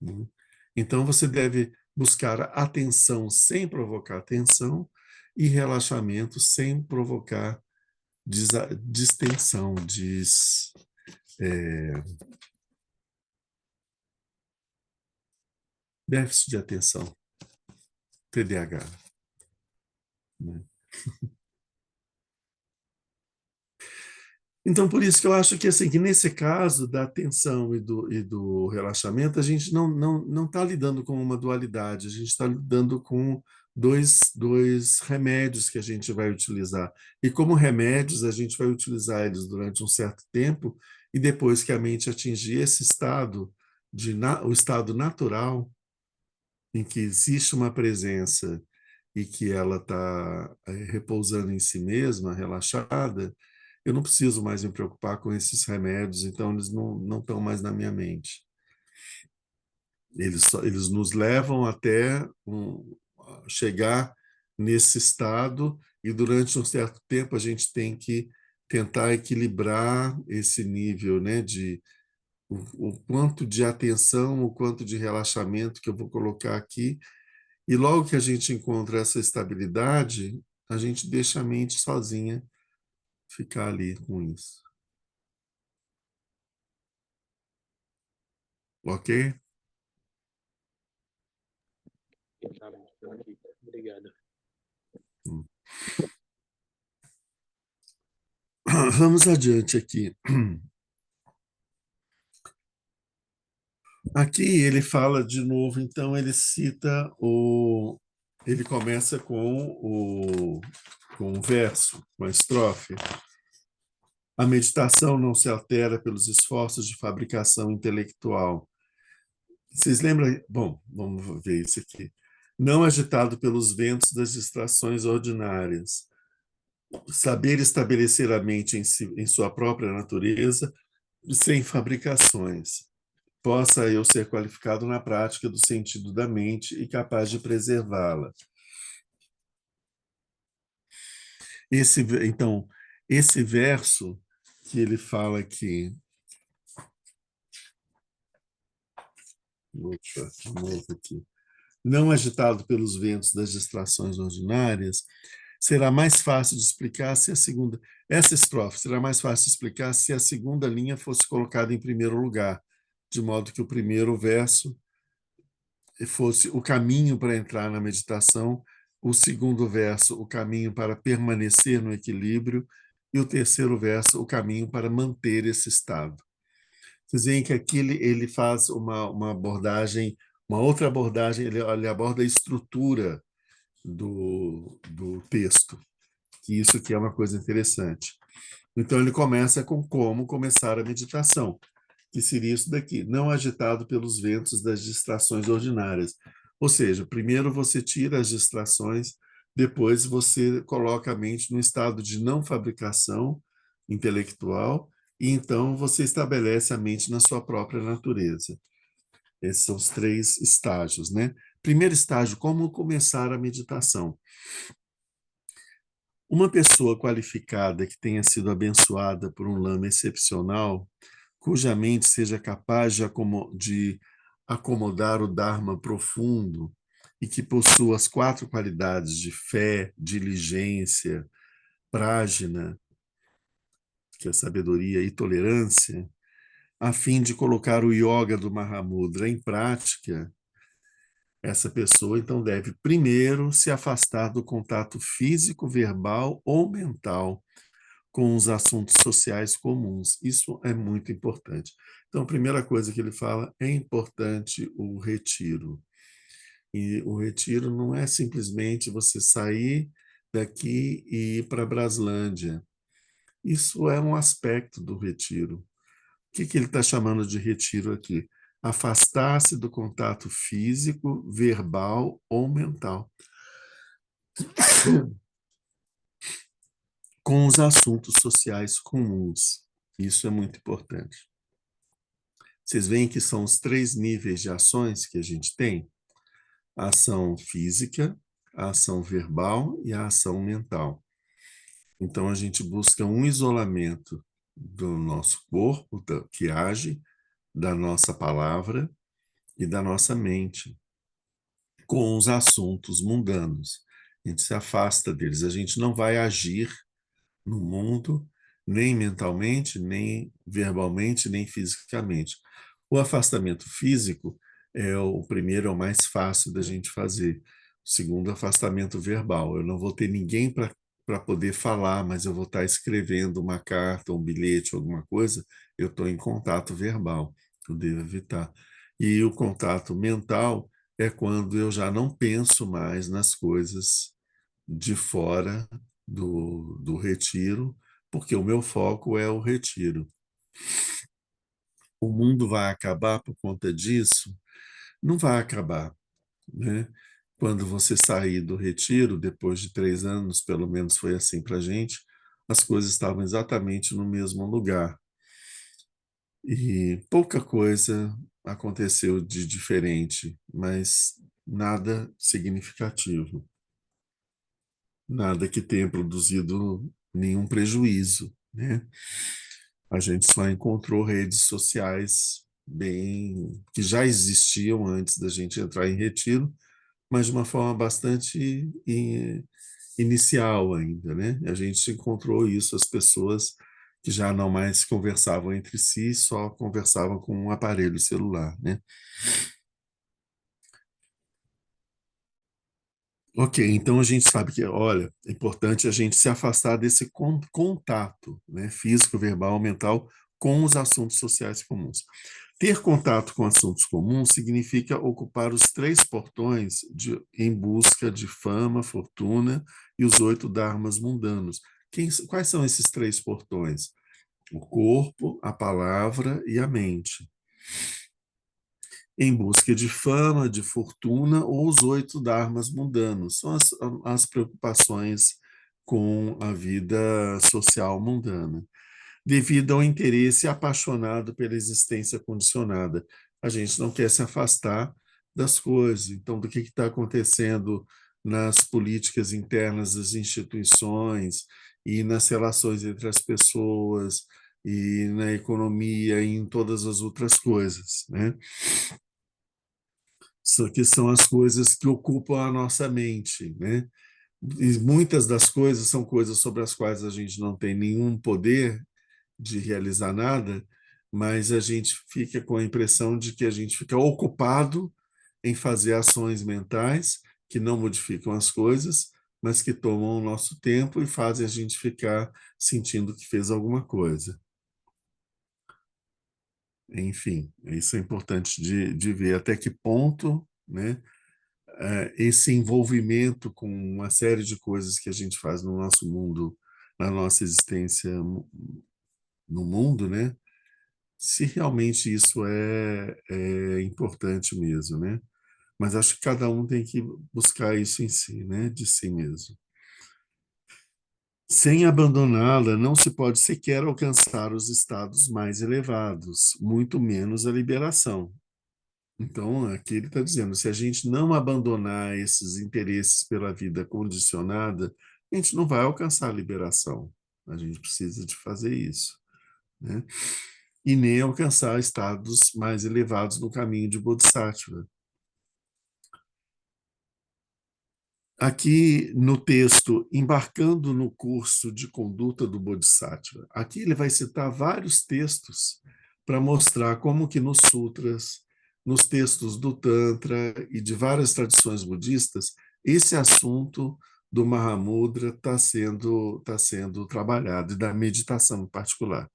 né? Então você deve buscar atenção sem provocar tensão e relaxamento sem provocar distensão, déficit de atenção, TDAH, né? Então, por isso que eu acho que, assim, que nesse caso da atenção e do relaxamento, a gente não está lidando com uma dualidade, a gente está lidando com dois remédios que a gente vai utilizar. E como remédios, a gente vai utilizar eles durante um certo tempo, e depois que a mente atingir esse estado, o estado natural, em que existe uma presença e que ela está repousando em si mesma, relaxada, eu não preciso mais me preocupar com esses remédios, então eles não estão mais na minha mente. Eles nos levam até chegar nesse estado e durante um certo tempo a gente tem que tentar equilibrar esse nível, né, de o quanto de atenção, o quanto de relaxamento que eu vou colocar aqui. E logo que a gente encontra essa estabilidade, a gente deixa a mente sozinha ficar ali com isso. Ok? Tá bom, aqui. Obrigado. Vamos adiante aqui. Aqui ele fala de novo, então ele cita ele começa com o verso, com a estrofe. A meditação não se altera pelos esforços de fabricação intelectual. Vocês lembram? Bom, vamos ver isso aqui. Não agitado pelos ventos das distrações ordinárias. Saber estabelecer a mente em sua própria natureza, sem fabricações. Possa eu ser qualificado na prática do sentido da mente e capaz de preservá-la. Então, esse verso que ele fala aqui. Opa, de novo aqui. Não agitado pelos ventos das distrações ordinárias, será mais fácil de explicar se a segunda. Essa estrofe será mais fácil de explicar se a segunda linha fosse colocada em primeiro lugar, de modo que o primeiro verso fosse o caminho para entrar na meditação, o segundo verso, o caminho para permanecer no equilíbrio, e o terceiro verso, o caminho para manter esse estado. Vocês veem que aqui ele faz uma abordagem, uma outra abordagem, ele aborda a estrutura do texto, que isso aqui é uma coisa interessante. Então, ele começa com como começar a meditação, que seria isso daqui, não agitado pelos ventos das distrações ordinárias. Ou seja, primeiro você tira as distrações, depois você coloca a mente no estado de não fabricação intelectual, e então você estabelece a mente na sua própria natureza. Esses são os três estágios, né? Primeiro estágio, como começar a meditação. Uma pessoa qualificada que tenha sido abençoada por um lama excepcional, cuja mente seja capaz de acomodar o Dharma profundo e que possua as quatro qualidades de fé, diligência, prajna, que é sabedoria, e tolerância, a fim de colocar o yoga do Mahamudra em prática, essa pessoa então deve primeiro se afastar do contato físico, verbal ou mental com os assuntos sociais comuns. Isso é muito importante. Então, a primeira coisa que ele fala, é importante o retiro. E o retiro não é simplesmente você sair daqui e ir para Braslândia. Isso é um aspecto do retiro. O que ele está chamando de retiro aqui? Afastar-se do contato físico, verbal ou mental com os assuntos sociais comuns. Isso é muito importante. Vocês veem que são os três níveis de ações que a gente tem: a ação física, a ação verbal e a ação mental. Então, a gente busca um isolamento do nosso corpo, que age, da nossa palavra e da nossa mente, com os assuntos mundanos. A gente se afasta deles. A gente não vai agir no mundo, nem mentalmente, nem verbalmente, nem fisicamente. O afastamento físico é o primeiro, é o mais fácil da gente fazer. O segundo, afastamento verbal. Eu não vou ter ninguém para poder falar, mas eu vou estar escrevendo uma carta, um bilhete, alguma coisa, eu estou em contato verbal, eu devo evitar. E o contato mental é quando eu já não penso mais nas coisas de fora do retiro, porque o meu foco é o retiro. O mundo vai acabar por conta disso? Não vai acabar, né? Quando você sair do retiro, depois de 3 anos, pelo menos foi assim para a gente, as coisas estavam exatamente no mesmo lugar. E pouca coisa aconteceu de diferente, mas nada significativo. Nada que tenha produzido nenhum prejuízo, né? A gente só encontrou redes sociais bem que já existiam antes da gente entrar em retiro, mas de uma forma bastante inicial ainda, né? A gente encontrou isso, as pessoas que já não mais conversavam entre si, só conversavam com um aparelho celular, né? Ok, então a gente sabe que, olha, é importante a gente se afastar desse contato, né, físico, verbal, mental, com os assuntos sociais comuns. Ter contato com assuntos comuns significa ocupar os três portões em busca de fama, fortuna e os 8 dharmas mundanos. Quais são esses três portões? O corpo, a palavra e a mente, em busca de fama, de fortuna ou os 8 dharmas mundanos. São as preocupações com a vida social mundana, devido ao interesse apaixonado pela existência condicionada. A gente não quer se afastar das coisas. Então, do que está acontecendo nas políticas internas das instituições e nas relações entre as pessoas e na economia e em todas as outras coisas, né? Isso aqui são as coisas que ocupam a nossa mente, né? E muitas das coisas são coisas sobre as quais a gente não tem nenhum poder de realizar nada, mas a gente fica com a impressão de que a gente fica ocupado em fazer ações mentais que não modificam as coisas, mas que tomam o nosso tempo e fazem a gente ficar sentindo que fez alguma coisa. Enfim, isso é importante de ver até que ponto, né, esse envolvimento com uma série de coisas que a gente faz no nosso mundo, na nossa existência no mundo, né, se realmente isso é importante mesmo, né? Mas acho que cada um tem que buscar isso em si, né, de si mesmo. Sem abandoná-la, não se pode sequer alcançar os estados mais elevados, muito menos a liberação. Então, aqui ele está dizendo, se a gente não abandonar esses interesses pela vida condicionada, a gente não vai alcançar a liberação. A gente precisa de fazer isso, né? E nem alcançar estados mais elevados no caminho de Bodhisattva. Aqui no texto, embarcando no curso de conduta do Bodhisattva, aqui ele vai citar vários textos para mostrar como que nos sutras, nos textos do Tantra e de várias tradições budistas, esse assunto do Mahamudra tá sendo trabalhado, e da meditação em particular.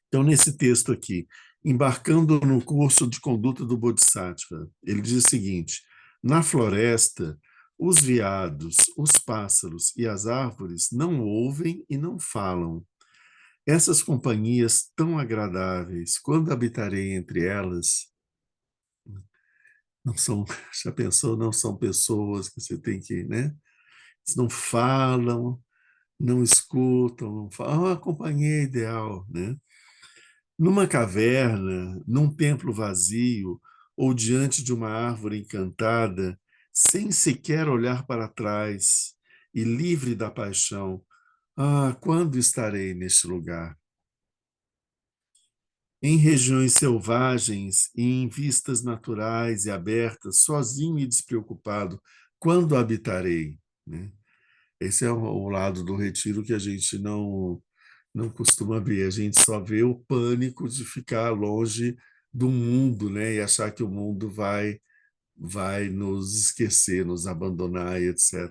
Então, nesse texto aqui, embarcando no curso de conduta do Bodhisattva, ele diz o seguinte: na floresta, os veados, os pássaros e as árvores não ouvem e não falam. Essas companhias tão agradáveis, quando habitarei entre elas, não são, já pensou, não são pessoas que você tem que, né? Eles não falam, não escutam, não falam, é uma companhia ideal, né? Numa caverna, num templo vazio ou diante de uma árvore encantada, sem sequer olhar para trás e livre da paixão, quando estarei neste lugar? Em regiões selvagens e em vistas naturais e abertas, sozinho e despreocupado, quando habitarei? Né? Esse é o lado do retiro que a gente não costuma ver. A gente só vê o pânico de ficar longe do mundo, né? E achar que o mundo vai nos esquecer, nos abandonar e etc.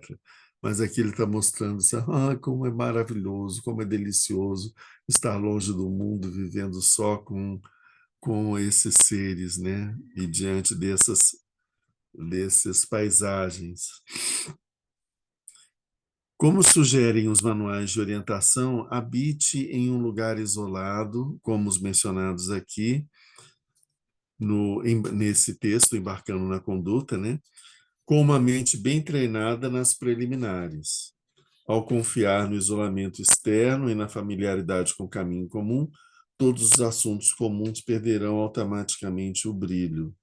Mas aqui ele está mostrando assim, como é maravilhoso, como é delicioso estar longe do mundo, vivendo só com esses seres, né? E diante desses paisagens. Como sugerem os manuais de orientação, habite em um lugar isolado, como os mencionados aqui, nesse texto, Embarcando na Conduta, né? Com uma mente bem treinada nas preliminares. Ao confiar no isolamento externo e na familiaridade com o caminho comum, todos os assuntos comuns perderão automaticamente o brilho.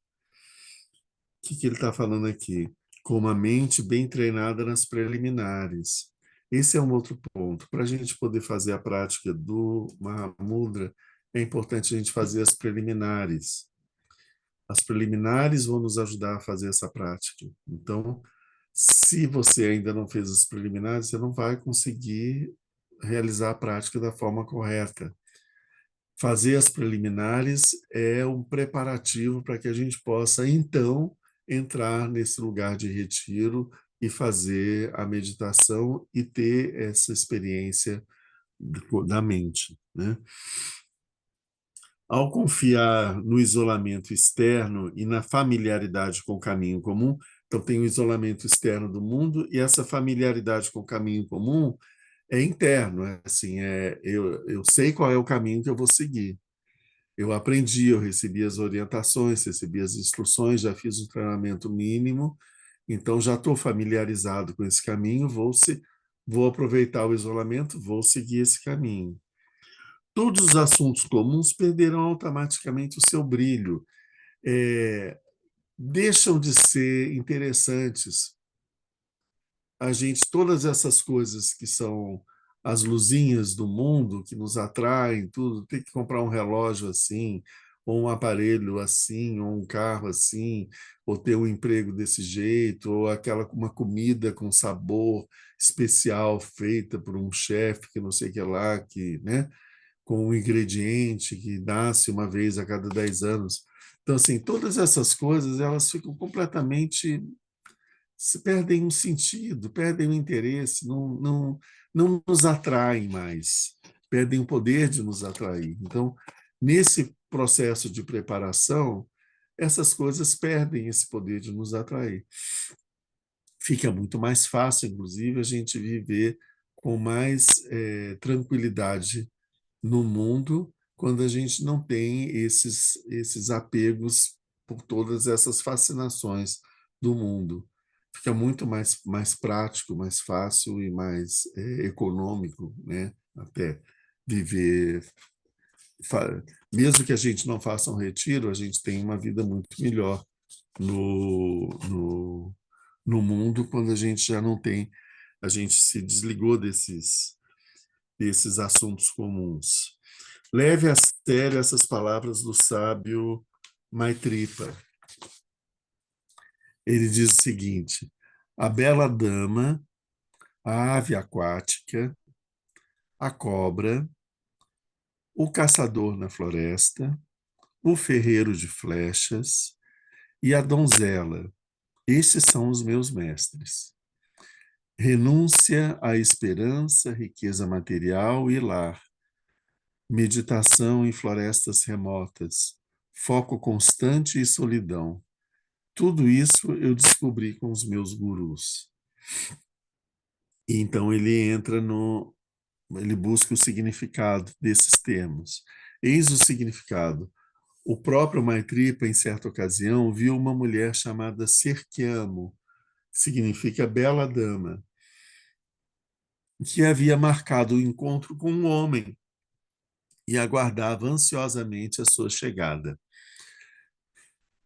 O que ele está falando aqui? Com uma mente bem treinada nas preliminares. Esse é um outro ponto. Para a gente poder fazer a prática do Mahamudra, é importante a gente fazer as preliminares. As preliminares vão nos ajudar a fazer essa prática. Então, se você ainda não fez as preliminares, você não vai conseguir realizar a prática da forma correta. Fazer as preliminares é um preparativo para que a gente possa, então, entrar nesse lugar de retiro e fazer a meditação e ter essa experiência da mente, né? Ao confiar no isolamento externo e na familiaridade com o caminho comum, então tem o isolamento externo do mundo e essa familiaridade com o caminho comum é interno, assim, eu sei qual é o caminho que eu vou seguir. Eu aprendi, eu recebi as orientações, recebi as instruções, já fiz um treinamento mínimo, então já estou familiarizado com esse caminho, vou aproveitar o isolamento, vou seguir esse caminho. Todos os assuntos comuns perderão automaticamente o seu brilho, deixam de ser interessantes. Todas essas coisas que são as luzinhas do mundo, que nos atraem, tudo, tem que comprar um relógio assim, ou um aparelho assim, ou um carro assim, ou ter um emprego desse jeito, ou uma comida com sabor especial feita por um chefe que não sei o que lá, que, né? Com um ingrediente que nasce uma vez a cada 10 anos. Então, assim, todas essas coisas, elas ficam completamente se perdem um sentido, perdem o interesse, não nos atraem mais, perdem o poder de nos atrair. Então, nesse processo de preparação, essas coisas perdem esse poder de nos atrair. Fica muito mais fácil, inclusive, a gente viver com mais tranquilidade no mundo quando a gente não tem esses apegos por todas essas fascinações do mundo. Fica muito mais prático, mais fácil e mais econômico, né? Até viver. Mesmo que a gente não faça um retiro, a gente tem uma vida muito melhor no mundo quando a gente já não tem, a gente se desligou desses assuntos comuns. Leve a sério essas palavras do sábio Maitripa. Ele diz o seguinte: a bela dama, a ave aquática, a cobra, o caçador na floresta, o ferreiro de flechas e a donzela. Estes são os meus mestres. Renúncia à esperança, riqueza material e lar. Meditação em florestas remotas. Foco constante e solidão. Tudo isso eu descobri com os meus gurus. E então ele busca o significado desses termos. Eis o significado. O próprio Maitripa, em certa ocasião, viu uma mulher chamada Serkyamo, que significa bela dama, que havia marcado o encontro com um homem e aguardava ansiosamente a sua chegada.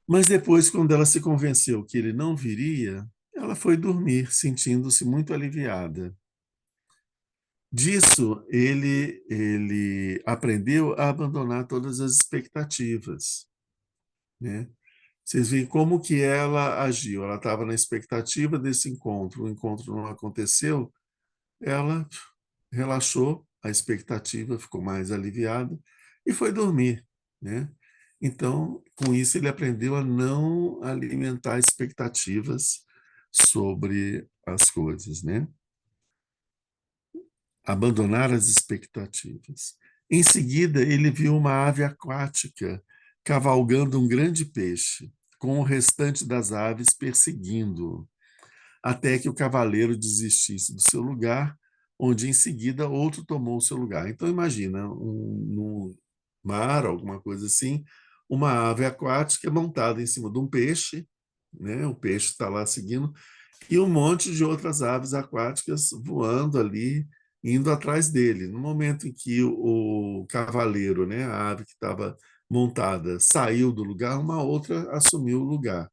Mas depois, quando ela se convenceu que ele não viria, ela foi dormir, sentindo-se muito aliviada. Disso, ele aprendeu a abandonar todas as expectativas, né? Vocês veem como que ela agiu. Ela estava na expectativa desse encontro. O encontro não aconteceu, ela relaxou, a expectativa ficou mais aliviada e foi dormir, né? Então, com isso, ele aprendeu a não alimentar expectativas sobre as coisas, né? Abandonar as expectativas. Em seguida, ele viu uma ave aquática cavalgando um grande peixe, com o restante das aves perseguindo-o, até que o cavaleiro desistisse do seu lugar, onde em seguida outro tomou o seu lugar. Então imagina, no mar, alguma coisa assim, uma ave aquática montada em cima de um peixe, né? O peixe está lá seguindo, e um monte de outras aves aquáticas voando ali, indo atrás dele. No momento em que o cavaleiro, né, a ave que estava montada, saiu do lugar, uma outra assumiu o lugar.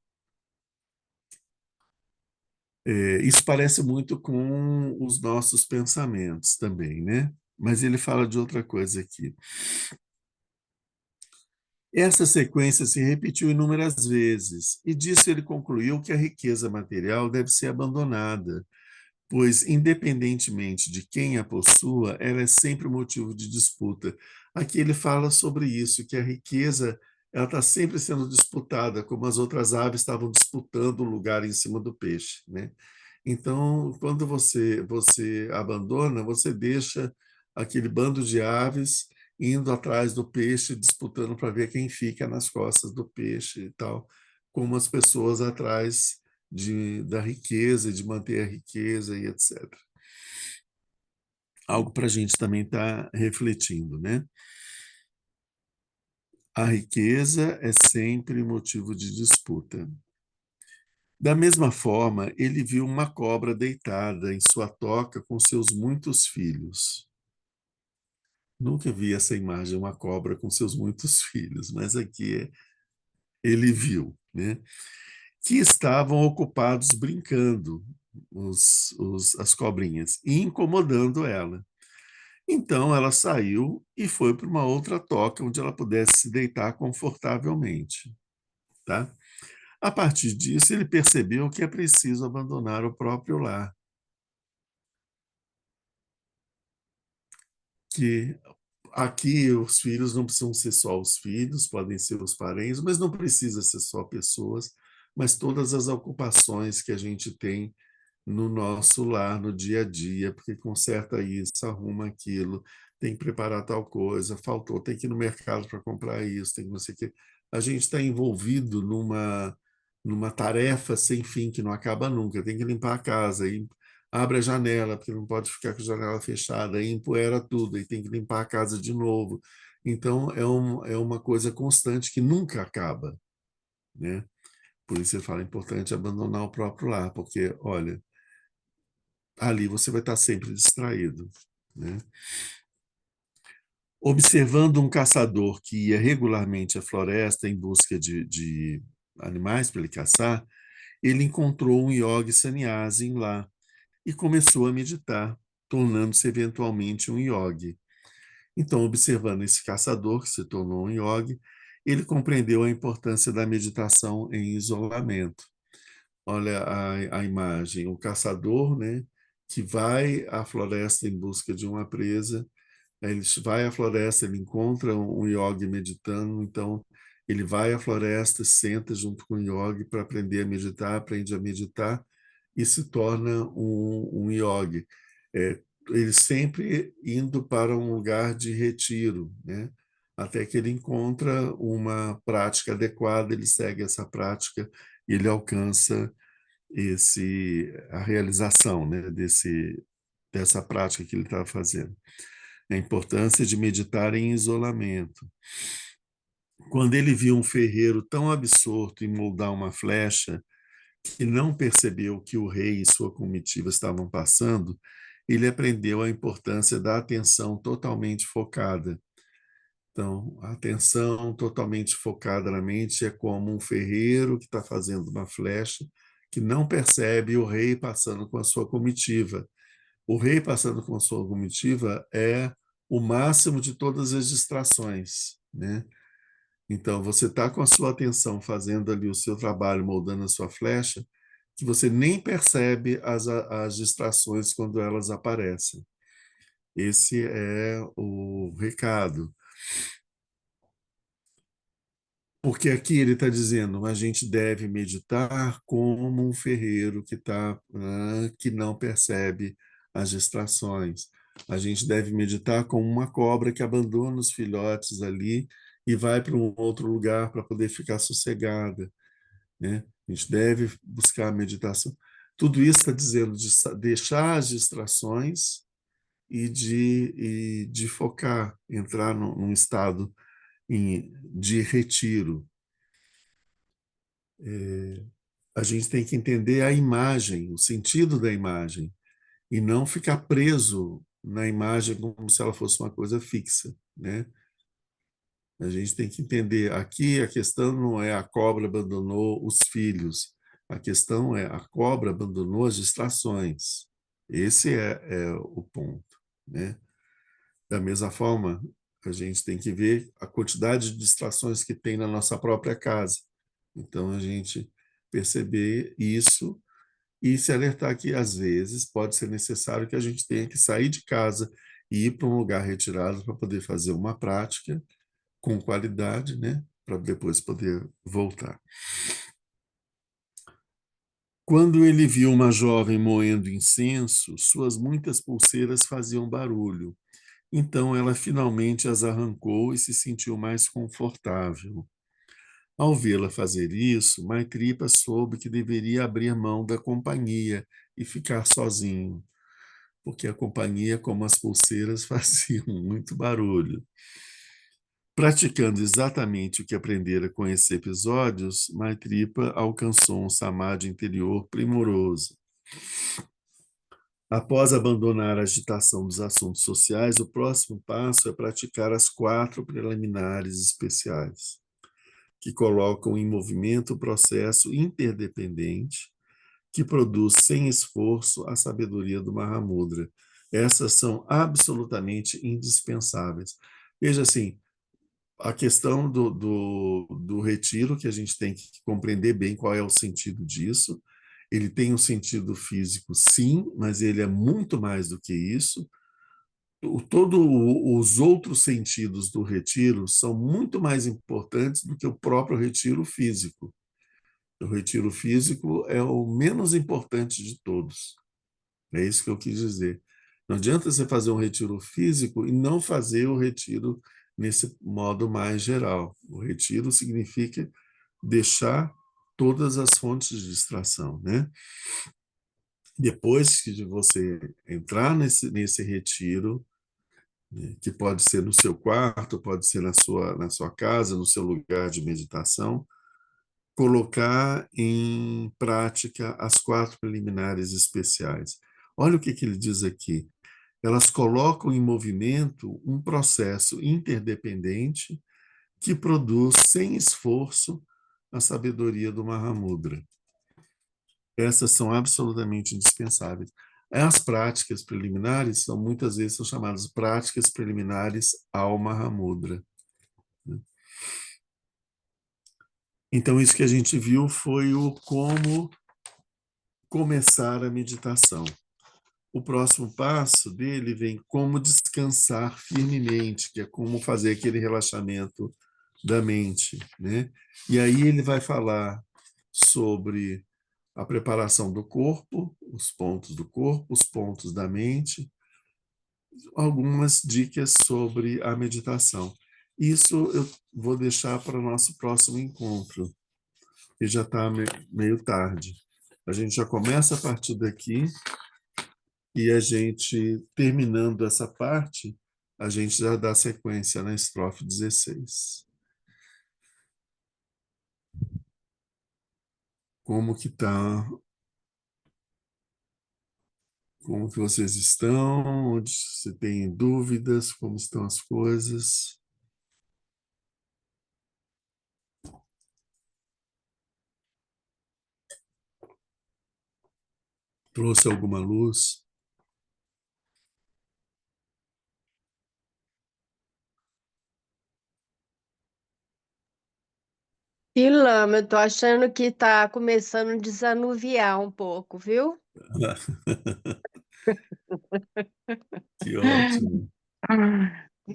Isso parece muito com os nossos pensamentos também, né? Mas ele fala de outra coisa aqui. Essa sequência se repetiu inúmeras vezes, e disso ele concluiu que a riqueza material deve ser abandonada, pois, independentemente de quem a possua, ela é sempre motivo de disputa. Aqui ele fala sobre isso, que a riqueza ela está sempre sendo disputada, como as outras aves estavam disputando o lugar em cima do peixe, né? Então, quando você abandona, você deixa aquele bando de aves indo atrás do peixe, disputando para ver quem fica nas costas do peixe e tal, como as pessoas atrás da riqueza, de manter a riqueza e etc. Algo para a gente também estar refletindo, né? A riqueza é sempre motivo de disputa. Da mesma forma, ele viu uma cobra deitada em sua toca com seus muitos filhos. Nunca vi essa imagem, uma cobra com seus muitos filhos, mas aqui ele viu, né? Que estavam ocupados brincando, as cobrinhas, e incomodando ela. Então ela saiu e foi para uma outra toca onde ela pudesse se deitar confortavelmente, tá? A partir disso, ele percebeu que é preciso abandonar o próprio lar, que aqui os filhos não precisam ser só os filhos, podem ser os parentes, mas não precisa ser só pessoas, mas todas as ocupações que a gente tem no nosso lar, no dia a dia, porque conserta isso, arruma aquilo, tem que preparar tal coisa, faltou, tem que ir no mercado para comprar isso, tem que não sei o quê. A gente está envolvido numa tarefa sem fim, que não acaba nunca. Tem que limpar a casa, aí abre a janela, porque não pode ficar com a janela fechada, aí empoeira tudo, e tem que limpar a casa de novo. Então, é uma coisa constante que nunca acaba, né? Por isso eu falo, é importante abandonar o próprio lar, porque, olha, ali você vai estar sempre distraído, né? Observando um caçador que ia regularmente à floresta em busca de animais para ele caçar, ele encontrou um yogi sannyasi lá e começou a meditar, tornando-se eventualmente um yogi. Então, observando esse caçador que se tornou um yogi, ele compreendeu a importância da meditação em isolamento. Olha a imagem, o caçador, né, que vai à floresta em busca de uma presa. Ele vai à floresta, ele encontra um yogi meditando, então ele vai à floresta, senta junto com o yogi para aprender a meditar, aprende a meditar e se torna um yogi. É, ele sempre indo para um lugar de retiro, né? Até que ele encontra uma prática adequada, ele segue essa prática e ele alcança a realização, né, dessa prática que ele estava fazendo. A importância de meditar em isolamento. Quando ele viu um ferreiro tão absorto em moldar uma flecha que não percebeu que o rei e sua comitiva estavam passando, ele aprendeu a importância da atenção totalmente focada. Então, a atenção totalmente focada na mente é como um ferreiro que está fazendo uma flecha que não percebe o rei passando com a sua comitiva. O rei passando com a sua comitiva é o máximo de todas as distrações, né? Então, você está com a sua atenção fazendo ali o seu trabalho, moldando a sua flecha, que você nem percebe as distrações quando elas aparecem. Esse é o recado. Porque aqui ele está dizendo, a gente deve meditar como um ferreiro que não percebe as distrações. A gente deve meditar como uma cobra que abandona os filhotes ali e vai para um outro lugar para poder ficar sossegada, né? A gente deve buscar a meditação. Tudo isso está dizendo de deixar as distrações e de focar, entrar num estado de retiro. A gente tem que entender a imagem, o sentido da imagem, e não ficar preso na imagem como se ela fosse uma coisa fixa, né? A gente tem que entender, aqui a questão não é a cobra abandonou os filhos, a questão é a cobra abandonou as distrações. Esse é o ponto, né? Da mesma forma, a gente tem que ver a quantidade de distrações que tem na nossa própria casa. Então, a gente perceber isso e se alertar que, às vezes, pode ser necessário que a gente tenha que sair de casa e ir para um lugar retirado para poder fazer uma prática com qualidade, né? Para depois poder voltar. Quando ele viu uma jovem moendo incenso, suas muitas pulseiras faziam barulho. Então ela finalmente as arrancou e se sentiu mais confortável. Ao vê-la fazer isso, Maitripa soube que deveria abrir mão da companhia e ficar sozinho, porque a companhia, como as pulseiras, faziam muito barulho. Praticando exatamente o que aprendera com esses episódios, Maitripa alcançou um samadhi interior primoroso. Após abandonar a agitação dos assuntos sociais, o próximo passo é praticar as 4 preliminares especiais, que colocam em movimento o processo interdependente que produz sem esforço a sabedoria do Mahamudra. Essas são absolutamente indispensáveis. Veja assim, a questão do retiro, que a gente tem que compreender bem qual é o sentido disso. Ele tem um sentido físico, sim, mas ele é muito mais do que isso. Todos os outros sentidos do retiro são muito mais importantes do que o próprio retiro físico. O retiro físico é o menos importante de todos. É isso que eu quis dizer. Não adianta você fazer um retiro físico e não fazer o retiro nesse modo mais geral. O retiro significa deixar todas as fontes de distração, né? Depois que você entrar nesse retiro, né, que pode ser no seu quarto, pode ser na sua casa, no seu lugar de meditação, colocar em prática as 4 preliminares especiais. Olha o que ele diz aqui. Elas colocam em movimento um processo interdependente que produz, sem esforço, a sabedoria do Mahamudra. Essas são absolutamente indispensáveis. As práticas preliminares são muitas vezes são chamadas práticas preliminares ao Mahamudra. Então, isso que a gente viu foi o como começar a meditação. O próximo passo dele vem como descansar firmemente, que é como fazer aquele relaxamento da mente, né? E aí ele vai falar sobre a preparação do corpo, os pontos do corpo, os pontos da mente, algumas dicas sobre a meditação. Isso eu vou deixar para o nosso próximo encontro, que já está meio tarde. A gente já começa a partir daqui e a gente, terminando essa parte, a gente já dá sequência na estrofe 16. Como que tá? Como que vocês estão? Onde você tem dúvidas? Como estão as coisas? Trouxe alguma luz? E lama, eu tô achando que tá começando a desanuviar um pouco, viu? Que ótimo.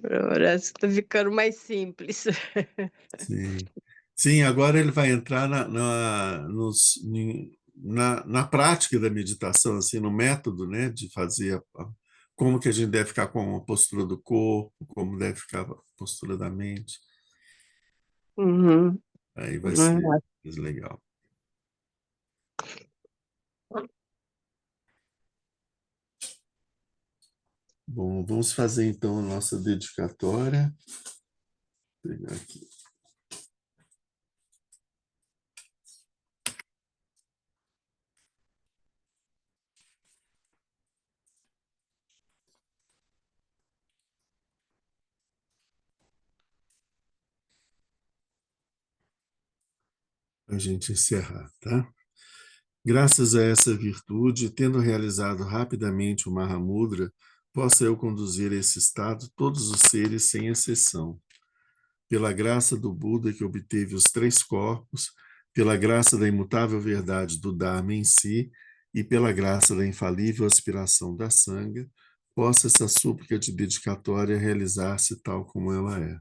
Parece que tá ficando mais simples. Sim. Sim, agora ele vai entrar na prática da meditação, assim, no método, né, de fazer como que a gente deve ficar com a postura do corpo, como deve ficar a postura da mente. Uhum. Aí vai ser mais legal. Bom, vamos fazer então a nossa dedicatória. Vou pegar aqui. Para a gente encerrar, tá? Graças a essa virtude, tendo realizado rapidamente o Mahamudra, possa eu conduzir a esse estado todos os seres sem exceção. Pela graça do Buda que obteve os 3 corpos, pela graça da imutável verdade do Dharma em si e pela graça da infalível aspiração da Sangha, possa essa súplica de dedicatória realizar-se tal como ela é.